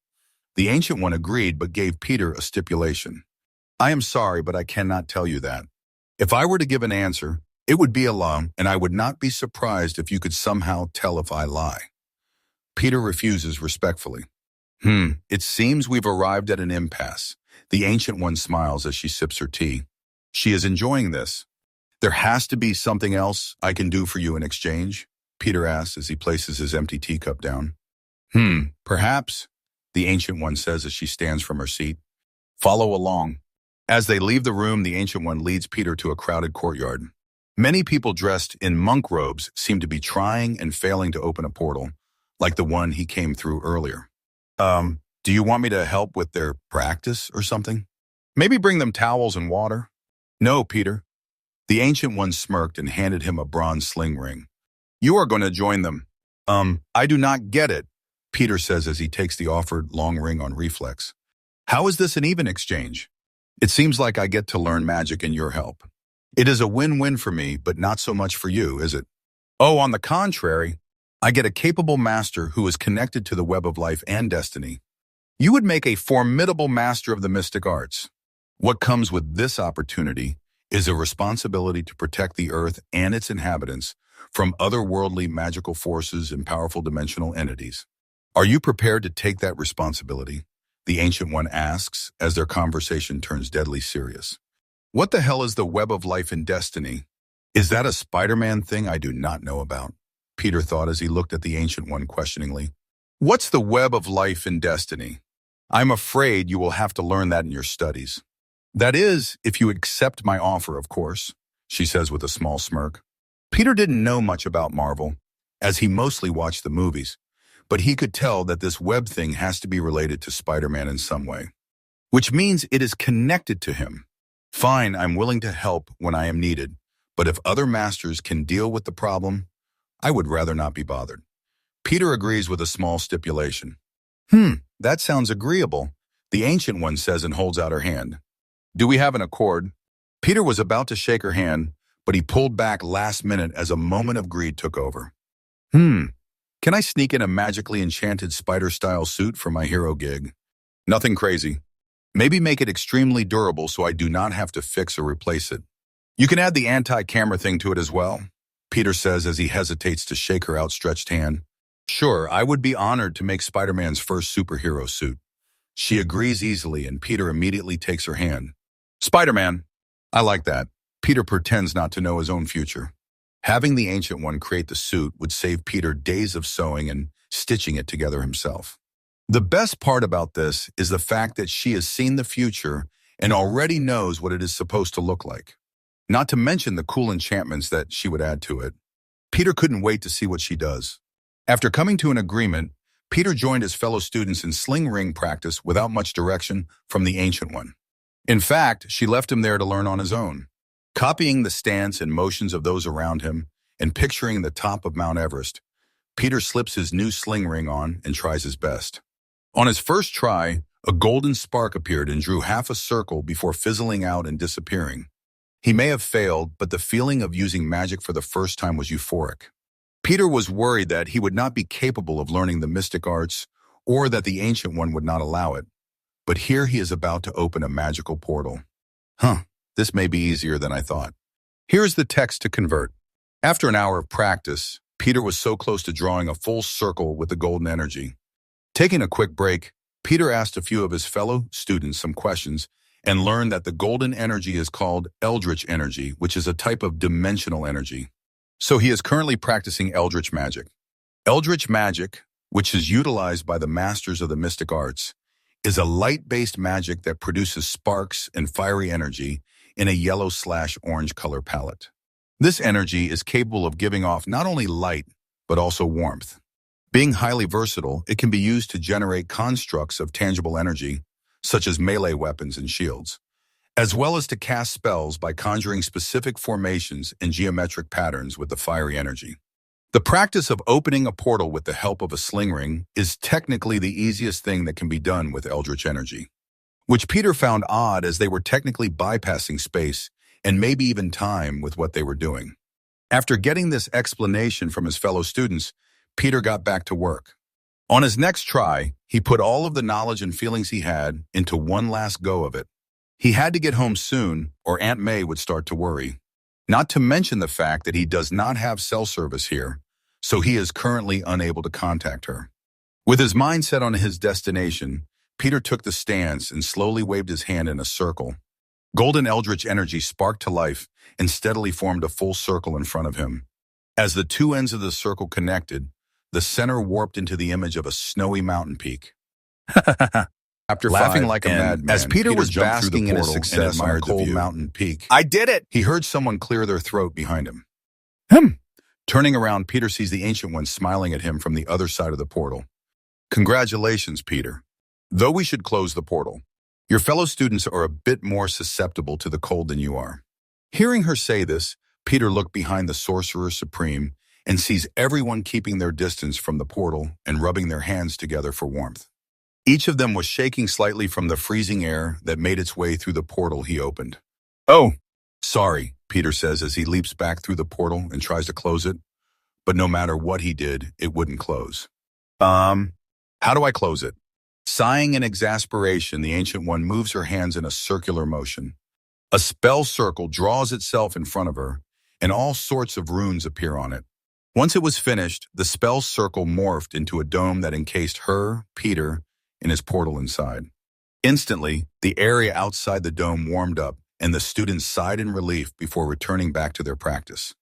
The Ancient One agreed, but gave Peter a stipulation. I am sorry, but I cannot tell you that. If I were to give an answer, it would be a lie, and I would not be surprised if you could somehow tell if I lie. Peter refuses respectfully. It seems we've arrived at an impasse. The Ancient One smiles as she sips her tea. She is enjoying this. There has to be something else I can do for you in exchange, Peter asks as he places his empty teacup down. Perhaps, the Ancient One says as she stands from her seat. Follow along. As they leave the room, the Ancient One leads Peter to a crowded courtyard. Many people dressed in monk robes seem to be trying and failing to open a portal, like the one he came through earlier. Do you want me to help with their practice or something? Maybe bring them towels and water? No, Peter. The Ancient One smirked and handed him a bronze sling ring. You are going to join them. I do not get it, Peter says as he takes the offered long ring on reflex. How is this an even exchange? It seems like I get to learn magic and your help. It is a win-win for me, but not so much for you, is it? Oh, on the contrary, I get a capable master who is connected to the web of life and destiny. You would make a formidable master of the mystic arts. What comes with this opportunity is a responsibility to protect the Earth and its inhabitants from otherworldly magical forces and powerful dimensional entities. Are you prepared to take that responsibility? The Ancient One asks as their conversation turns deadly serious. What the hell is the web of life and destiny? Is that a Spider-Man thing I do not know about? Peter thought as he looked at the Ancient One questioningly. What's the web of life and destiny? I'm afraid you will have to learn that in your studies. That is, if you accept my offer, of course, she says with a small smirk. Peter didn't know much about Marvel, as he mostly watched the movies, but he could tell that this web thing has to be related to Spider-Man in some way, which means it is connected to him. Fine, I'm willing to help when I am needed, but if other masters can deal with the problem, I would rather not be bothered. Peter agrees with a small stipulation. That sounds agreeable, the Ancient One says and holds out her hand. Do we have an accord? Peter was about to shake her hand, but he pulled back last minute as a moment of greed took over. Can I sneak in a magically enchanted spider-style suit for my hero gig? Nothing crazy. Maybe make it extremely durable so I do not have to fix or replace it. You can add the anti-camera thing to it as well, Peter says as he hesitates to shake her outstretched hand. Sure, I would be honored to make Spider-Man's first superhero suit. She agrees easily and Peter immediately takes her hand. Spider-Man. I like that. Peter pretends not to know his own future. Having the Ancient One create the suit would save Peter days of sewing and stitching it together himself. The best part about this is the fact that she has seen the future and already knows what it is supposed to look like. Not to mention the cool enchantments that she would add to it. Peter couldn't wait to see what she does. After coming to an agreement, Peter joined his fellow students in sling ring practice without much direction from the Ancient One. In fact, she left him there to learn on his own, copying the stance and motions of those around him and picturing the top of Mount Everest. Peter slips his new sling ring on and tries his best. On his first try, a golden spark appeared and drew half a circle before fizzling out and disappearing. He may have failed, but the feeling of using magic for the first time was euphoric. Peter was worried that he would not be capable of learning the mystic arts or that the Ancient One would not allow it. But here he is about to open a magical portal. This may be easier than I thought. Here's the text to convert. After an hour of practice, Peter was so close to drawing a full circle with the golden energy. Taking a quick break, Peter asked a few of his fellow students some questions and learned that the golden energy is called Eldritch energy, which is a type of dimensional energy. So he is currently practicing Eldritch magic. Eldritch magic, which is utilized by the masters of the mystic arts, is a light-based magic that produces sparks and fiery energy in a yellow/orange color palette. This energy is capable of giving off not only light, but also warmth. Being highly versatile, it can be used to generate constructs of tangible energy, such as melee weapons and shields, as well as to cast spells by conjuring specific formations and geometric patterns with the fiery energy. The practice of opening a portal with the help of a sling ring is technically the easiest thing that can be done with Eldritch energy, which Peter found odd as they were technically bypassing space and maybe even time with what they were doing. After getting this explanation from his fellow students, Peter got back to work. On his next try, he put all of the knowledge and feelings he had into one last go of it. He had to get home soon, or Aunt May would start to worry. Not to mention the fact that he does not have cell service here, so he is currently unable to contact her. With his mind set on his destination, Peter took the stance and slowly waved his hand in a circle. Golden Eldritch energy sparked to life and steadily formed a full circle in front of him. As the two ends of the circle connected, the center warped into the image of a snowy mountain peak. After laughing like a madman, as Peter was basking in his success on a cold mountain peak, I did it! He heard someone clear their throat behind him. Turning around, Peter sees the Ancient One smiling at him from the other side of the portal. Congratulations, Peter. Though we should close the portal, your fellow students are a bit more susceptible to the cold than you are. Hearing her say this, Peter looked behind the Sorcerer Supreme and sees everyone keeping their distance from the portal and rubbing their hands together for warmth. Each of them was shaking slightly from the freezing air that made its way through the portal he opened. Oh, sorry, Peter says as he leaps back through the portal and tries to close it, but no matter what he did, it wouldn't close. How do I close it? Sighing in exasperation, the Ancient One moves her hands in a circular motion. A spell circle draws itself in front of her, and all sorts of runes appear on it. Once it was finished, the spell circle morphed into a dome that encased her, Peter, and his portal inside. Instantly, the area outside the dome warmed up, and the students sighed in relief before returning back to their practice.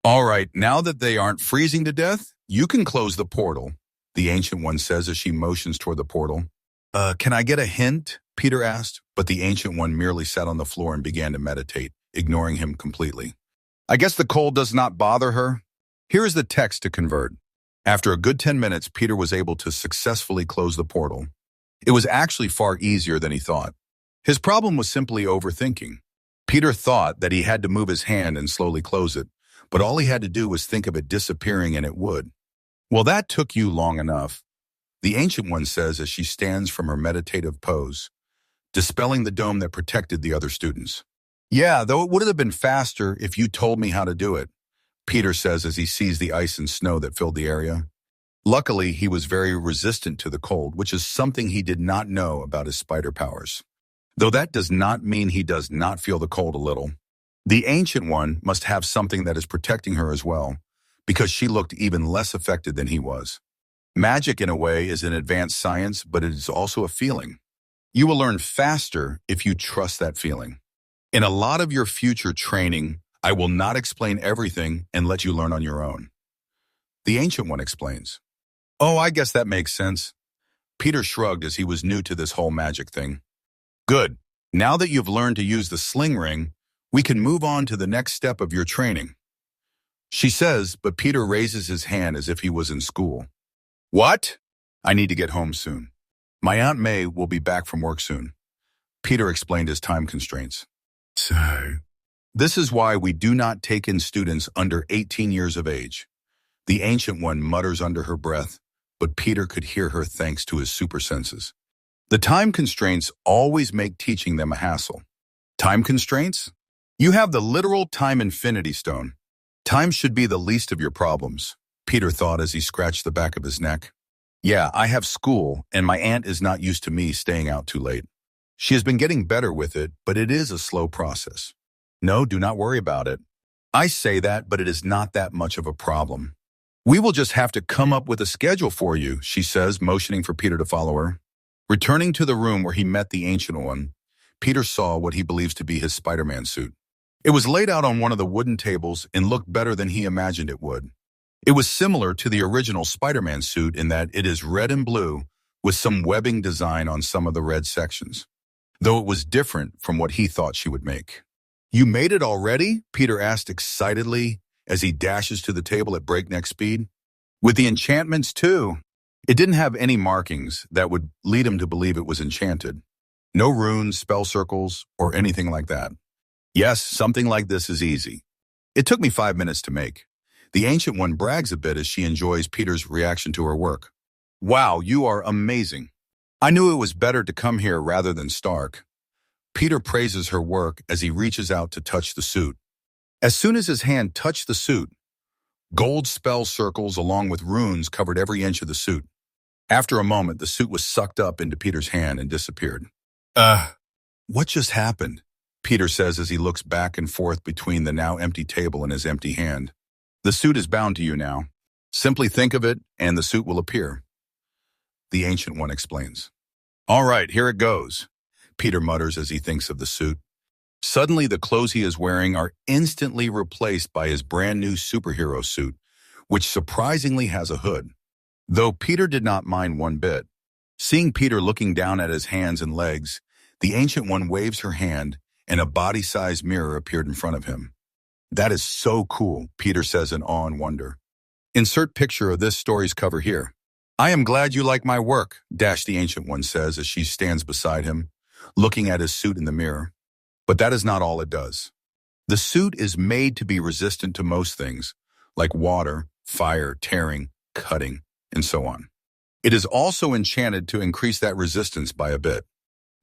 All right, now that they aren't freezing to death, you can close the portal, the Ancient One says as she motions toward the portal. Can I get a hint? Peter asked, but the Ancient One merely sat on the floor and began to meditate, ignoring him completely. I guess the cold does not bother her. Here is the text to convert. After a good 10 minutes, Peter was able to successfully close the portal. It was actually far easier than he thought. His problem was simply overthinking. Peter thought that he had to move his hand and slowly close it, but all he had to do was think of it disappearing and it would. Well, that took you long enough, the Ancient One says as she stands from her meditative pose, dispelling the dome that protected the other students. Yeah, though it would have been faster if you told me how to do it, Peter says as he sees the ice and snow that filled the area. Luckily, he was very resistant to the cold, which is something he did not know about his spider powers. Though that does not mean he does not feel the cold a little. The Ancient One must have something that is protecting her as well, because she looked even less affected than he was. Magic, in a way, is an advanced science, but it is also a feeling. You will learn faster if you trust that feeling. In a lot of your future training, I will not explain everything and let you learn on your own. The Ancient One explains. Oh, I guess that makes sense. Peter shrugged as he was new to this whole magic thing. Good. Now that you've learned to use the sling ring, we can move on to the next step of your training. She says, but Peter raises his hand as if he was in school. What? I need to get home soon. My Aunt May will be back from work soon. Peter explained his time constraints. So, this is why we do not take in students under 18 years of age. The Ancient One mutters under her breath, but Peter could hear her thanks to his super senses. The time constraints always make teaching them a hassle. Time constraints? You have the literal time infinity stone. Time should be the least of your problems, Peter thought as he scratched the back of his neck. Yeah, I have school, and my aunt is not used to me staying out too late. She has been getting better with it, but it is a slow process. No, do not worry about it. I say that, but it is not that much of a problem. We will just have to come up with a schedule for you, she says, motioning for Peter to follow her. Returning to the room where he met the Ancient One, Peter saw what he believes to be his Spider-Man suit. It was laid out on one of the wooden tables and looked better than he imagined it would. It was similar to the original Spider-Man suit in that it is red and blue with some webbing design on some of the red sections, though it was different from what he thought she would make. You made it already? Peter asked excitedly as he dashes to the table at breakneck speed. With the enchantments too. It didn't have any markings that would lead him to believe it was enchanted. No runes, spell circles, or anything like that. Yes, something like this is easy. It took me 5 minutes to make. The Ancient One brags a bit as she enjoys Peter's reaction to her work. Wow, you are amazing. I knew it was better to come here rather than Stark. Peter praises her work as he reaches out to touch the suit. As soon as his hand touched the suit, gold spell circles along with runes covered every inch of the suit. After a moment, the suit was sucked up into Peter's hand and disappeared. What just happened? Peter says as he looks back and forth between the now empty table and his empty hand. The suit is bound to you now. Simply think of it, and the suit will appear. The Ancient One explains. All right, here it goes, Peter mutters as he thinks of the suit. Suddenly, the clothes he is wearing are instantly replaced by his brand new superhero suit, which surprisingly has a hood. Though Peter did not mind one bit. Seeing Peter looking down at his hands and legs, the Ancient One waves her hand, and a body-sized mirror appeared in front of him. That is so cool, Peter says in awe and wonder. Insert picture of this story's cover here. I am glad you like my work, the Ancient One says as she stands beside him, looking at his suit in the mirror. But that is not all it does. The suit is made to be resistant to most things, like water, fire, tearing, cutting, and so on. It is also enchanted to increase that resistance by a bit.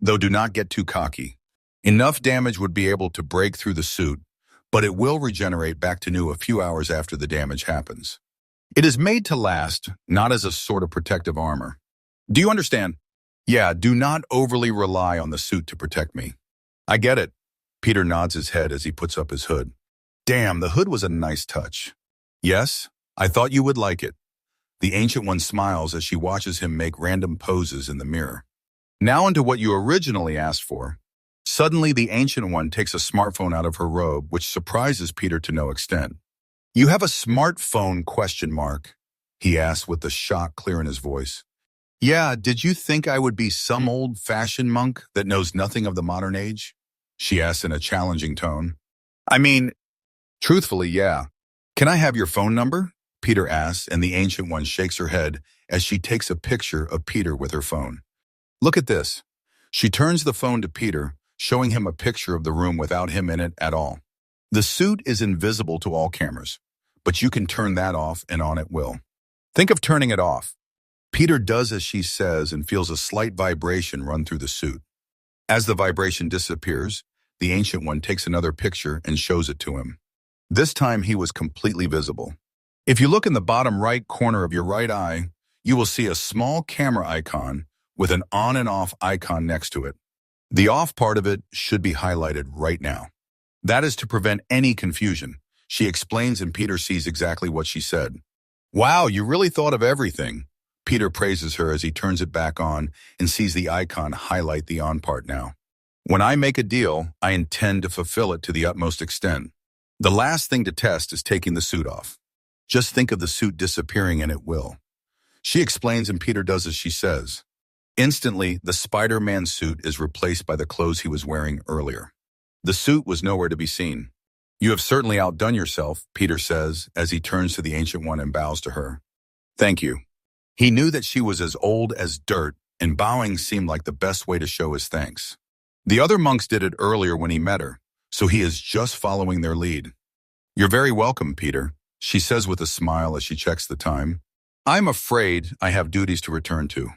Though do not get too cocky. Enough damage would be able to break through the suit, but it will regenerate back to new a few hours after the damage happens. It is made to last, not as a sort of protective armor. Do you understand? Yeah, do not overly rely on the suit to protect me. I get it. Peter nods his head as he puts up his hood. Damn, the hood was a nice touch. Yes, I thought you would like it. The Ancient One smiles as she watches him make random poses in the mirror. Now into what you originally asked for. Suddenly, the Ancient One takes a smartphone out of her robe, which surprises Peter to no extent. You have a smartphone, ? He asks with the shock clear in his voice. Yeah, did you think I would be some old-fashioned monk that knows nothing of the modern age? She asks in a challenging tone. I mean, truthfully, yeah. Can I have your phone number? Peter asks, and the Ancient One shakes her head as she takes a picture of Peter with her phone. Look at this. She turns the phone to Peter, showing him a picture of the room without him in it at all. The suit is invisible to all cameras, but you can turn that off and on at will. Think of turning it off. Peter does as she says and feels a slight vibration run through the suit. As the vibration disappears, the Ancient One takes another picture and shows it to him. This time he was completely visible. If you look in the bottom right corner of your right eye, you will see a small camera icon with an on and off icon next to it. The off part of it should be highlighted right now. That is to prevent any confusion. She explains and Peter sees exactly what she said. Wow, you really thought of everything. Peter praises her as he turns it back on and sees the icon highlight the on part now. When I make a deal, I intend to fulfill it to the utmost extent. The last thing to test is taking the suit off. Just think of the suit disappearing and it will. She explains and Peter does as she says. Instantly, the Spider-Man suit is replaced by the clothes he was wearing earlier. The suit was nowhere to be seen. You have certainly outdone yourself, Peter says as he turns to the Ancient One and bows to her. Thank you. He knew that she was as old as dirt, and bowing seemed like the best way to show his thanks. The other monks did it earlier when he met her, so he is just following their lead. You're very welcome, Peter, she says with a smile as she checks the time. I'm afraid I have duties to return to,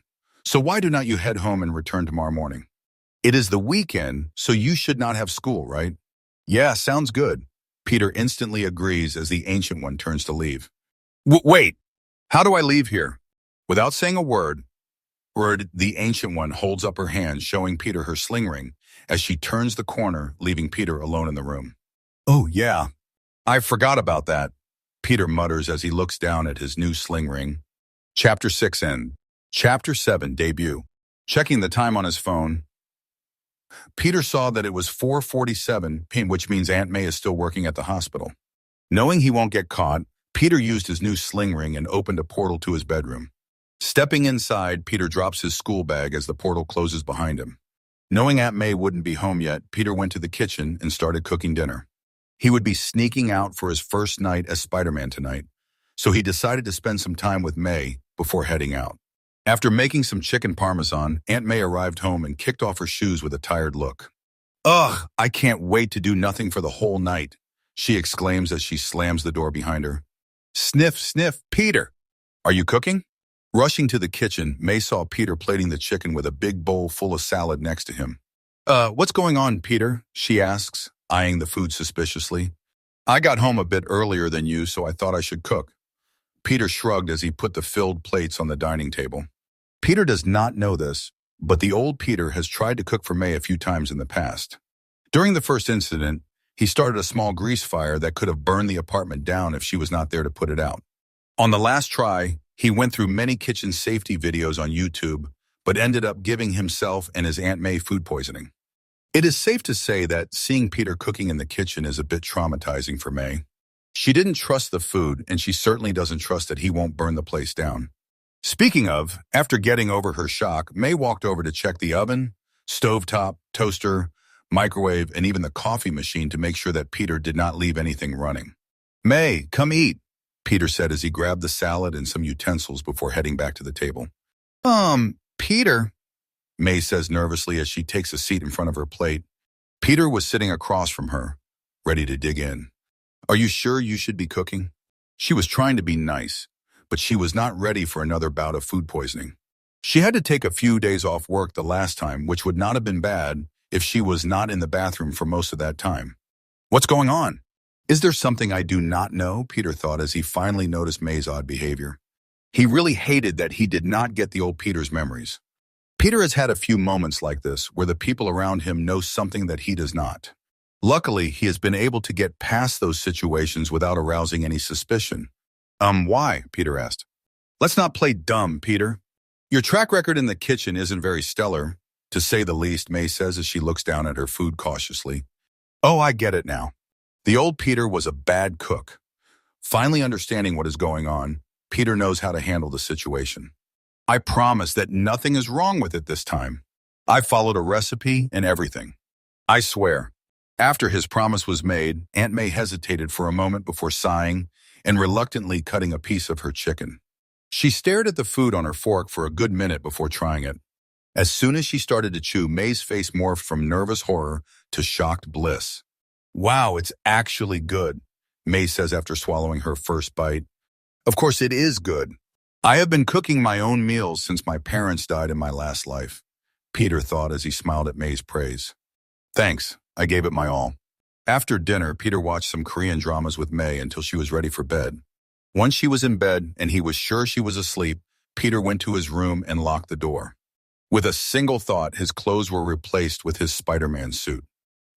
so why do not you head home and return tomorrow morning? It is the weekend, so you should not have school, right? Yeah, sounds good. Peter instantly agrees as the Ancient One turns to leave. Wait, how do I leave here? Without saying a word, the Ancient One holds up her hand, showing Peter her sling ring as she turns the corner, leaving Peter alone in the room. Oh, yeah, I forgot about that, Peter mutters as he looks down at his new sling ring. Chapter 6 end. Chapter 7 debut. Checking the time on his phone, Peter saw that it was 4:47, which means Aunt May is still working at the hospital. Knowing he won't get caught, Peter used his new sling ring and opened a portal to his bedroom. Stepping inside, Peter drops his school bag as the portal closes behind him. Knowing Aunt May wouldn't be home yet, Peter went to the kitchen and started cooking dinner. He would be sneaking out for his first night as Spider-Man tonight, so he decided to spend some time with May before heading out. After making some chicken parmesan, Aunt May arrived home and kicked off her shoes with a tired look. Ugh, I can't wait to do nothing for the whole night, she exclaims as she slams the door behind her. Sniff, sniff, Peter! Are you cooking? Rushing to the kitchen, May saw Peter plating the chicken with a big bowl full of salad next to him. What's going on, Peter? She asks, eyeing the food suspiciously. I got home a bit earlier than you, so I thought I should cook. Peter shrugged as he put the filled plates on the dining table. Peter does not know this, but the old Peter has tried to cook for May a few times in the past. During the first incident, he started a small grease fire that could have burned the apartment down if she was not there to put it out. On the last try, he went through many kitchen safety videos on YouTube, but ended up giving himself and his Aunt May food poisoning. It is safe to say that seeing Peter cooking in the kitchen is a bit traumatizing for May. She didn't trust the food, and she certainly doesn't trust that he won't burn the place down. Speaking of, after getting over her shock, May walked over to check the oven, stovetop, toaster, microwave, and even the coffee machine to make sure that Peter did not leave anything running. May, come eat, Peter said as he grabbed the salad and some utensils before heading back to the table. Peter, May says nervously as she takes a seat in front of her plate. Peter was sitting across from her, ready to dig in. Are you sure you should be cooking? She was trying to be nice, but she was not ready for another bout of food poisoning. She had to take a few days off work the last time, which would not have been bad if she was not in the bathroom for most of that time. What's going on? Is there something I do not know? Peter thought as he finally noticed May's odd behavior. He really hated that he did not get the old Peter's memories. Peter has had a few moments like this where the people around him know something that he does not. Luckily, he has been able to get past those situations without arousing any suspicion. Why? Peter asked. Let's not play dumb, Peter. Your track record in the kitchen isn't very stellar, to say the least, May says as she looks down at her food cautiously. Oh, I get it now. The old Peter was a bad cook. Finally understanding what is going on, Peter knows how to handle the situation. I promise that nothing is wrong with it this time. I followed a recipe and everything. I swear. After his promise was made, Aunt May hesitated for a moment before sighing and reluctantly cutting a piece of her chicken. She stared at the food on her fork for a good minute before trying it. As soon as she started to chew, May's face morphed from nervous horror to shocked bliss. Wow, it's actually good, May says after swallowing her first bite. Of course it is good. I have been cooking my own meals since my parents died in my last life, Peter thought as he smiled at May's praise. Thanks, I gave it my all. After dinner, Peter watched some Korean dramas with May until she was ready for bed. Once she was in bed and he was sure she was asleep, Peter went to his room and locked the door. With a single thought, his clothes were replaced with his Spider-Man suit.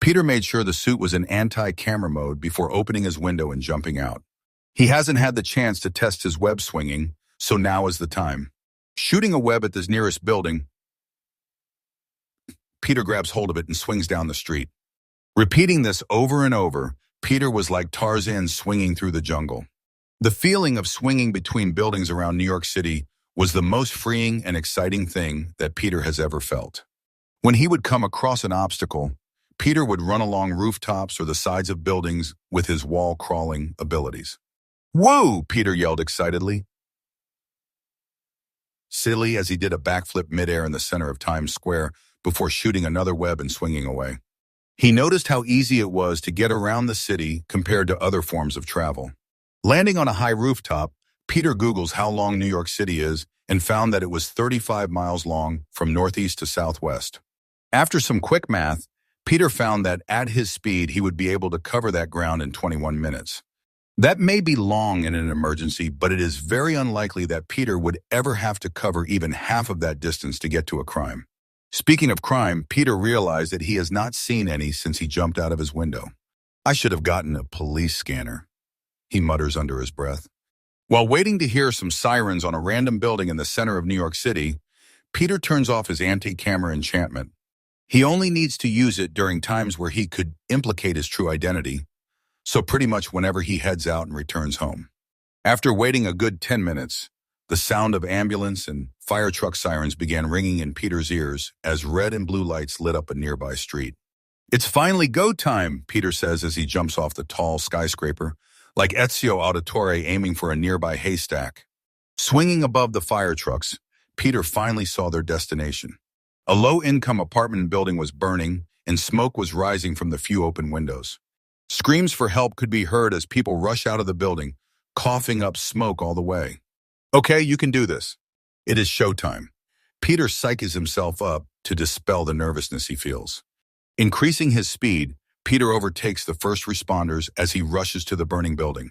Peter made sure the suit was in anti-camera mode before opening his window and jumping out. He hasn't had the chance to test his web swinging, so now is the time. Shooting a web at the nearest building, Peter grabs hold of it and swings down the street. Repeating this over and over, Peter was like Tarzan swinging through the jungle. The feeling of swinging between buildings around New York City was the most freeing and exciting thing that Peter has ever felt. When he would come across an obstacle, Peter would run along rooftops or the sides of buildings with his wall-crawling abilities. Whoa! Peter yelled excitedly. Silly as he did a backflip midair in the center of Times Square before shooting another web and swinging away. He noticed how easy it was to get around the city compared to other forms of travel. Landing on a high rooftop, Peter Googles how long New York City is and found that it was 35 miles long from northeast to southwest. After some quick math, Peter found that at his speed, he would be able to cover that ground in 21 minutes. That may be long in an emergency, but it is very unlikely that Peter would ever have to cover even half of that distance to get to a crime. Speaking of crime, Peter realized that he has not seen any since he jumped out of his window. I should have gotten a police scanner, he mutters under his breath. While waiting to hear some sirens on a random building in the center of New York City, Peter turns off his anti-camera enchantment. He only needs to use it during times where he could implicate his true identity, so pretty much whenever he heads out and returns home. After waiting a good 10 minutes, the sound of ambulance and fire truck sirens began ringing in Peter's ears as red and blue lights lit up a nearby street. It's finally go time, Peter says as he jumps off the tall skyscraper, like Ezio Auditore aiming for a nearby haystack. Swinging above the fire trucks, Peter finally saw their destination. A low-income apartment building was burning, and smoke was rising from the few open windows. Screams for help could be heard as people rush out of the building, coughing up smoke all the way. Okay, you can do this. It is showtime. Peter psyches himself up to dispel the nervousness he feels. Increasing his speed, Peter overtakes the first responders as he rushes to the burning building.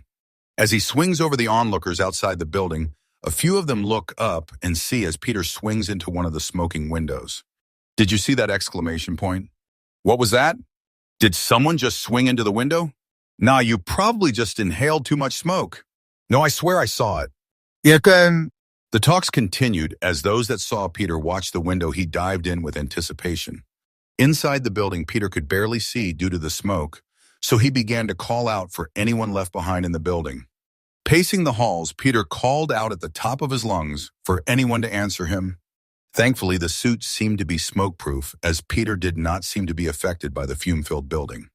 As he swings over the onlookers outside the building, a few of them look up and see as Peter swings into one of the smoking windows. Did you see that exclamation point? What was that? Did someone just swing into the window? Nah, you probably just inhaled too much smoke. No, I swear I saw it. The talks continued as those that saw Peter watched the window he dived in with anticipation. Inside the building, Peter could barely see due to the smoke, so he began to call out for anyone left behind in the building. Pacing the halls, Peter called out at the top of his lungs for anyone to answer him. Thankfully, the suit seemed to be smoke-proof, as Peter did not seem to be affected by the fume-filled building.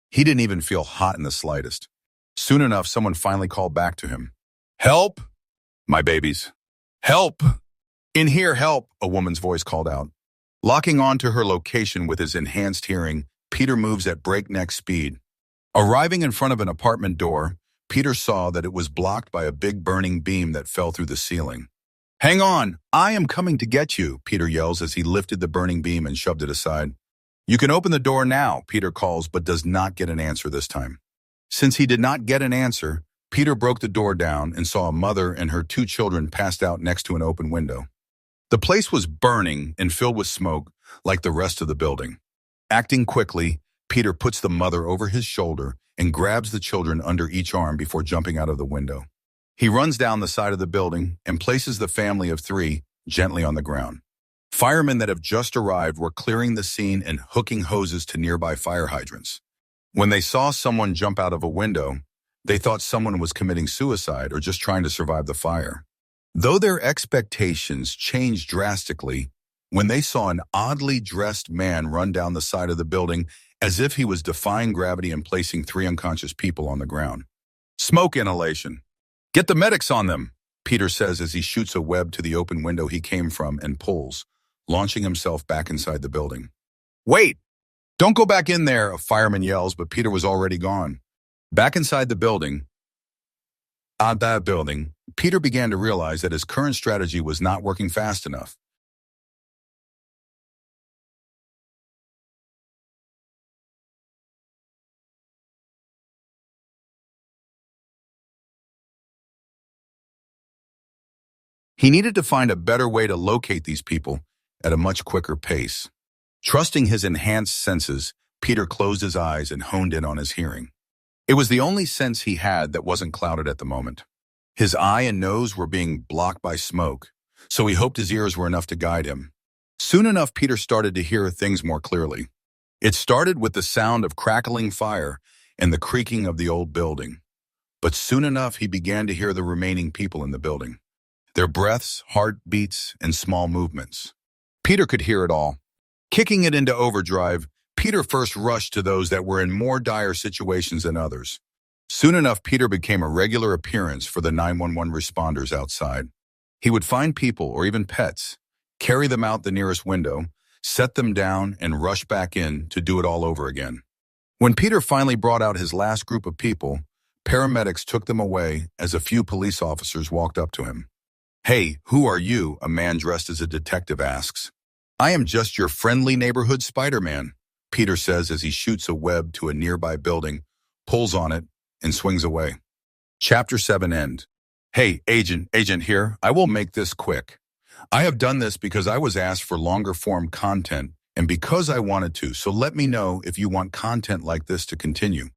He didn't even feel hot in the slightest. Soon enough, someone finally called back to him. Help! My babies. Help! In here, help! A woman's voice called out. Locking on to her location with his enhanced hearing, Peter moves at breakneck speed. Arriving in front of an apartment door, Peter saw that it was blocked by a big burning beam that fell through the ceiling. Hang on, I am coming to get you, Peter yells as he lifted the burning beam and shoved it aside. You can open the door now, Peter calls, but does not get an answer this time. Since he did not get an answer, Peter broke the door down and saw a mother and her 2 children passed out next to an open window. The place was burning and filled with smoke like the rest of the building. Acting quickly, Peter puts the mother over his shoulder and grabs the children under each arm before jumping out of the window. He runs down the side of the building and places the family of 3 gently on the ground. Firemen that have just arrived were clearing the scene and hooking hoses to nearby fire hydrants. When they saw someone jump out of a window, they thought someone was committing suicide or just trying to survive the fire. Though their expectations changed drastically when they saw an oddly dressed man run down the side of the building as if he was defying gravity and placing 3 unconscious people on the ground. Smoke inhalation. Get the medics on them, Peter says as he shoots a web to the open window he came from and pulls, launching himself back inside the building. Wait! Don't go back in there, a fireman yells, but Peter was already gone. Back inside the building, Peter began to realize that his current strategy was not working fast enough. He needed to find a better way to locate these people at a much quicker pace. Trusting his enhanced senses, Peter closed his eyes and honed in on his hearing. It was the only sense he had that wasn't clouded at the moment. His eye and nose were being blocked by smoke, so he hoped his ears were enough to guide him. Soon enough, Peter started to hear things more clearly. It started with the sound of crackling fire and the creaking of the old building. But soon enough, he began to hear the remaining people in the building. Their breaths, heartbeats, and small movements. Peter could hear it all. Kicking it into overdrive, Peter first rushed to those that were in more dire situations than others. Soon enough, Peter became a regular appearance for the 911 responders outside. He would find people, or even pets, carry them out the nearest window, set them down, and rush back in to do it all over again. When Peter finally brought out his last group of people, paramedics took them away as a few police officers walked up to him. Hey, who are you? A man dressed as a detective asks. I am just your friendly neighborhood Spider-Man, Peter says as he shoots a web to a nearby building, pulls on it, and swings away. Chapter 7 end. Hey, Agent here. I will make this quick. I have done this because I was asked for longer form content and because I wanted to, so let me know if you want content like this to continue.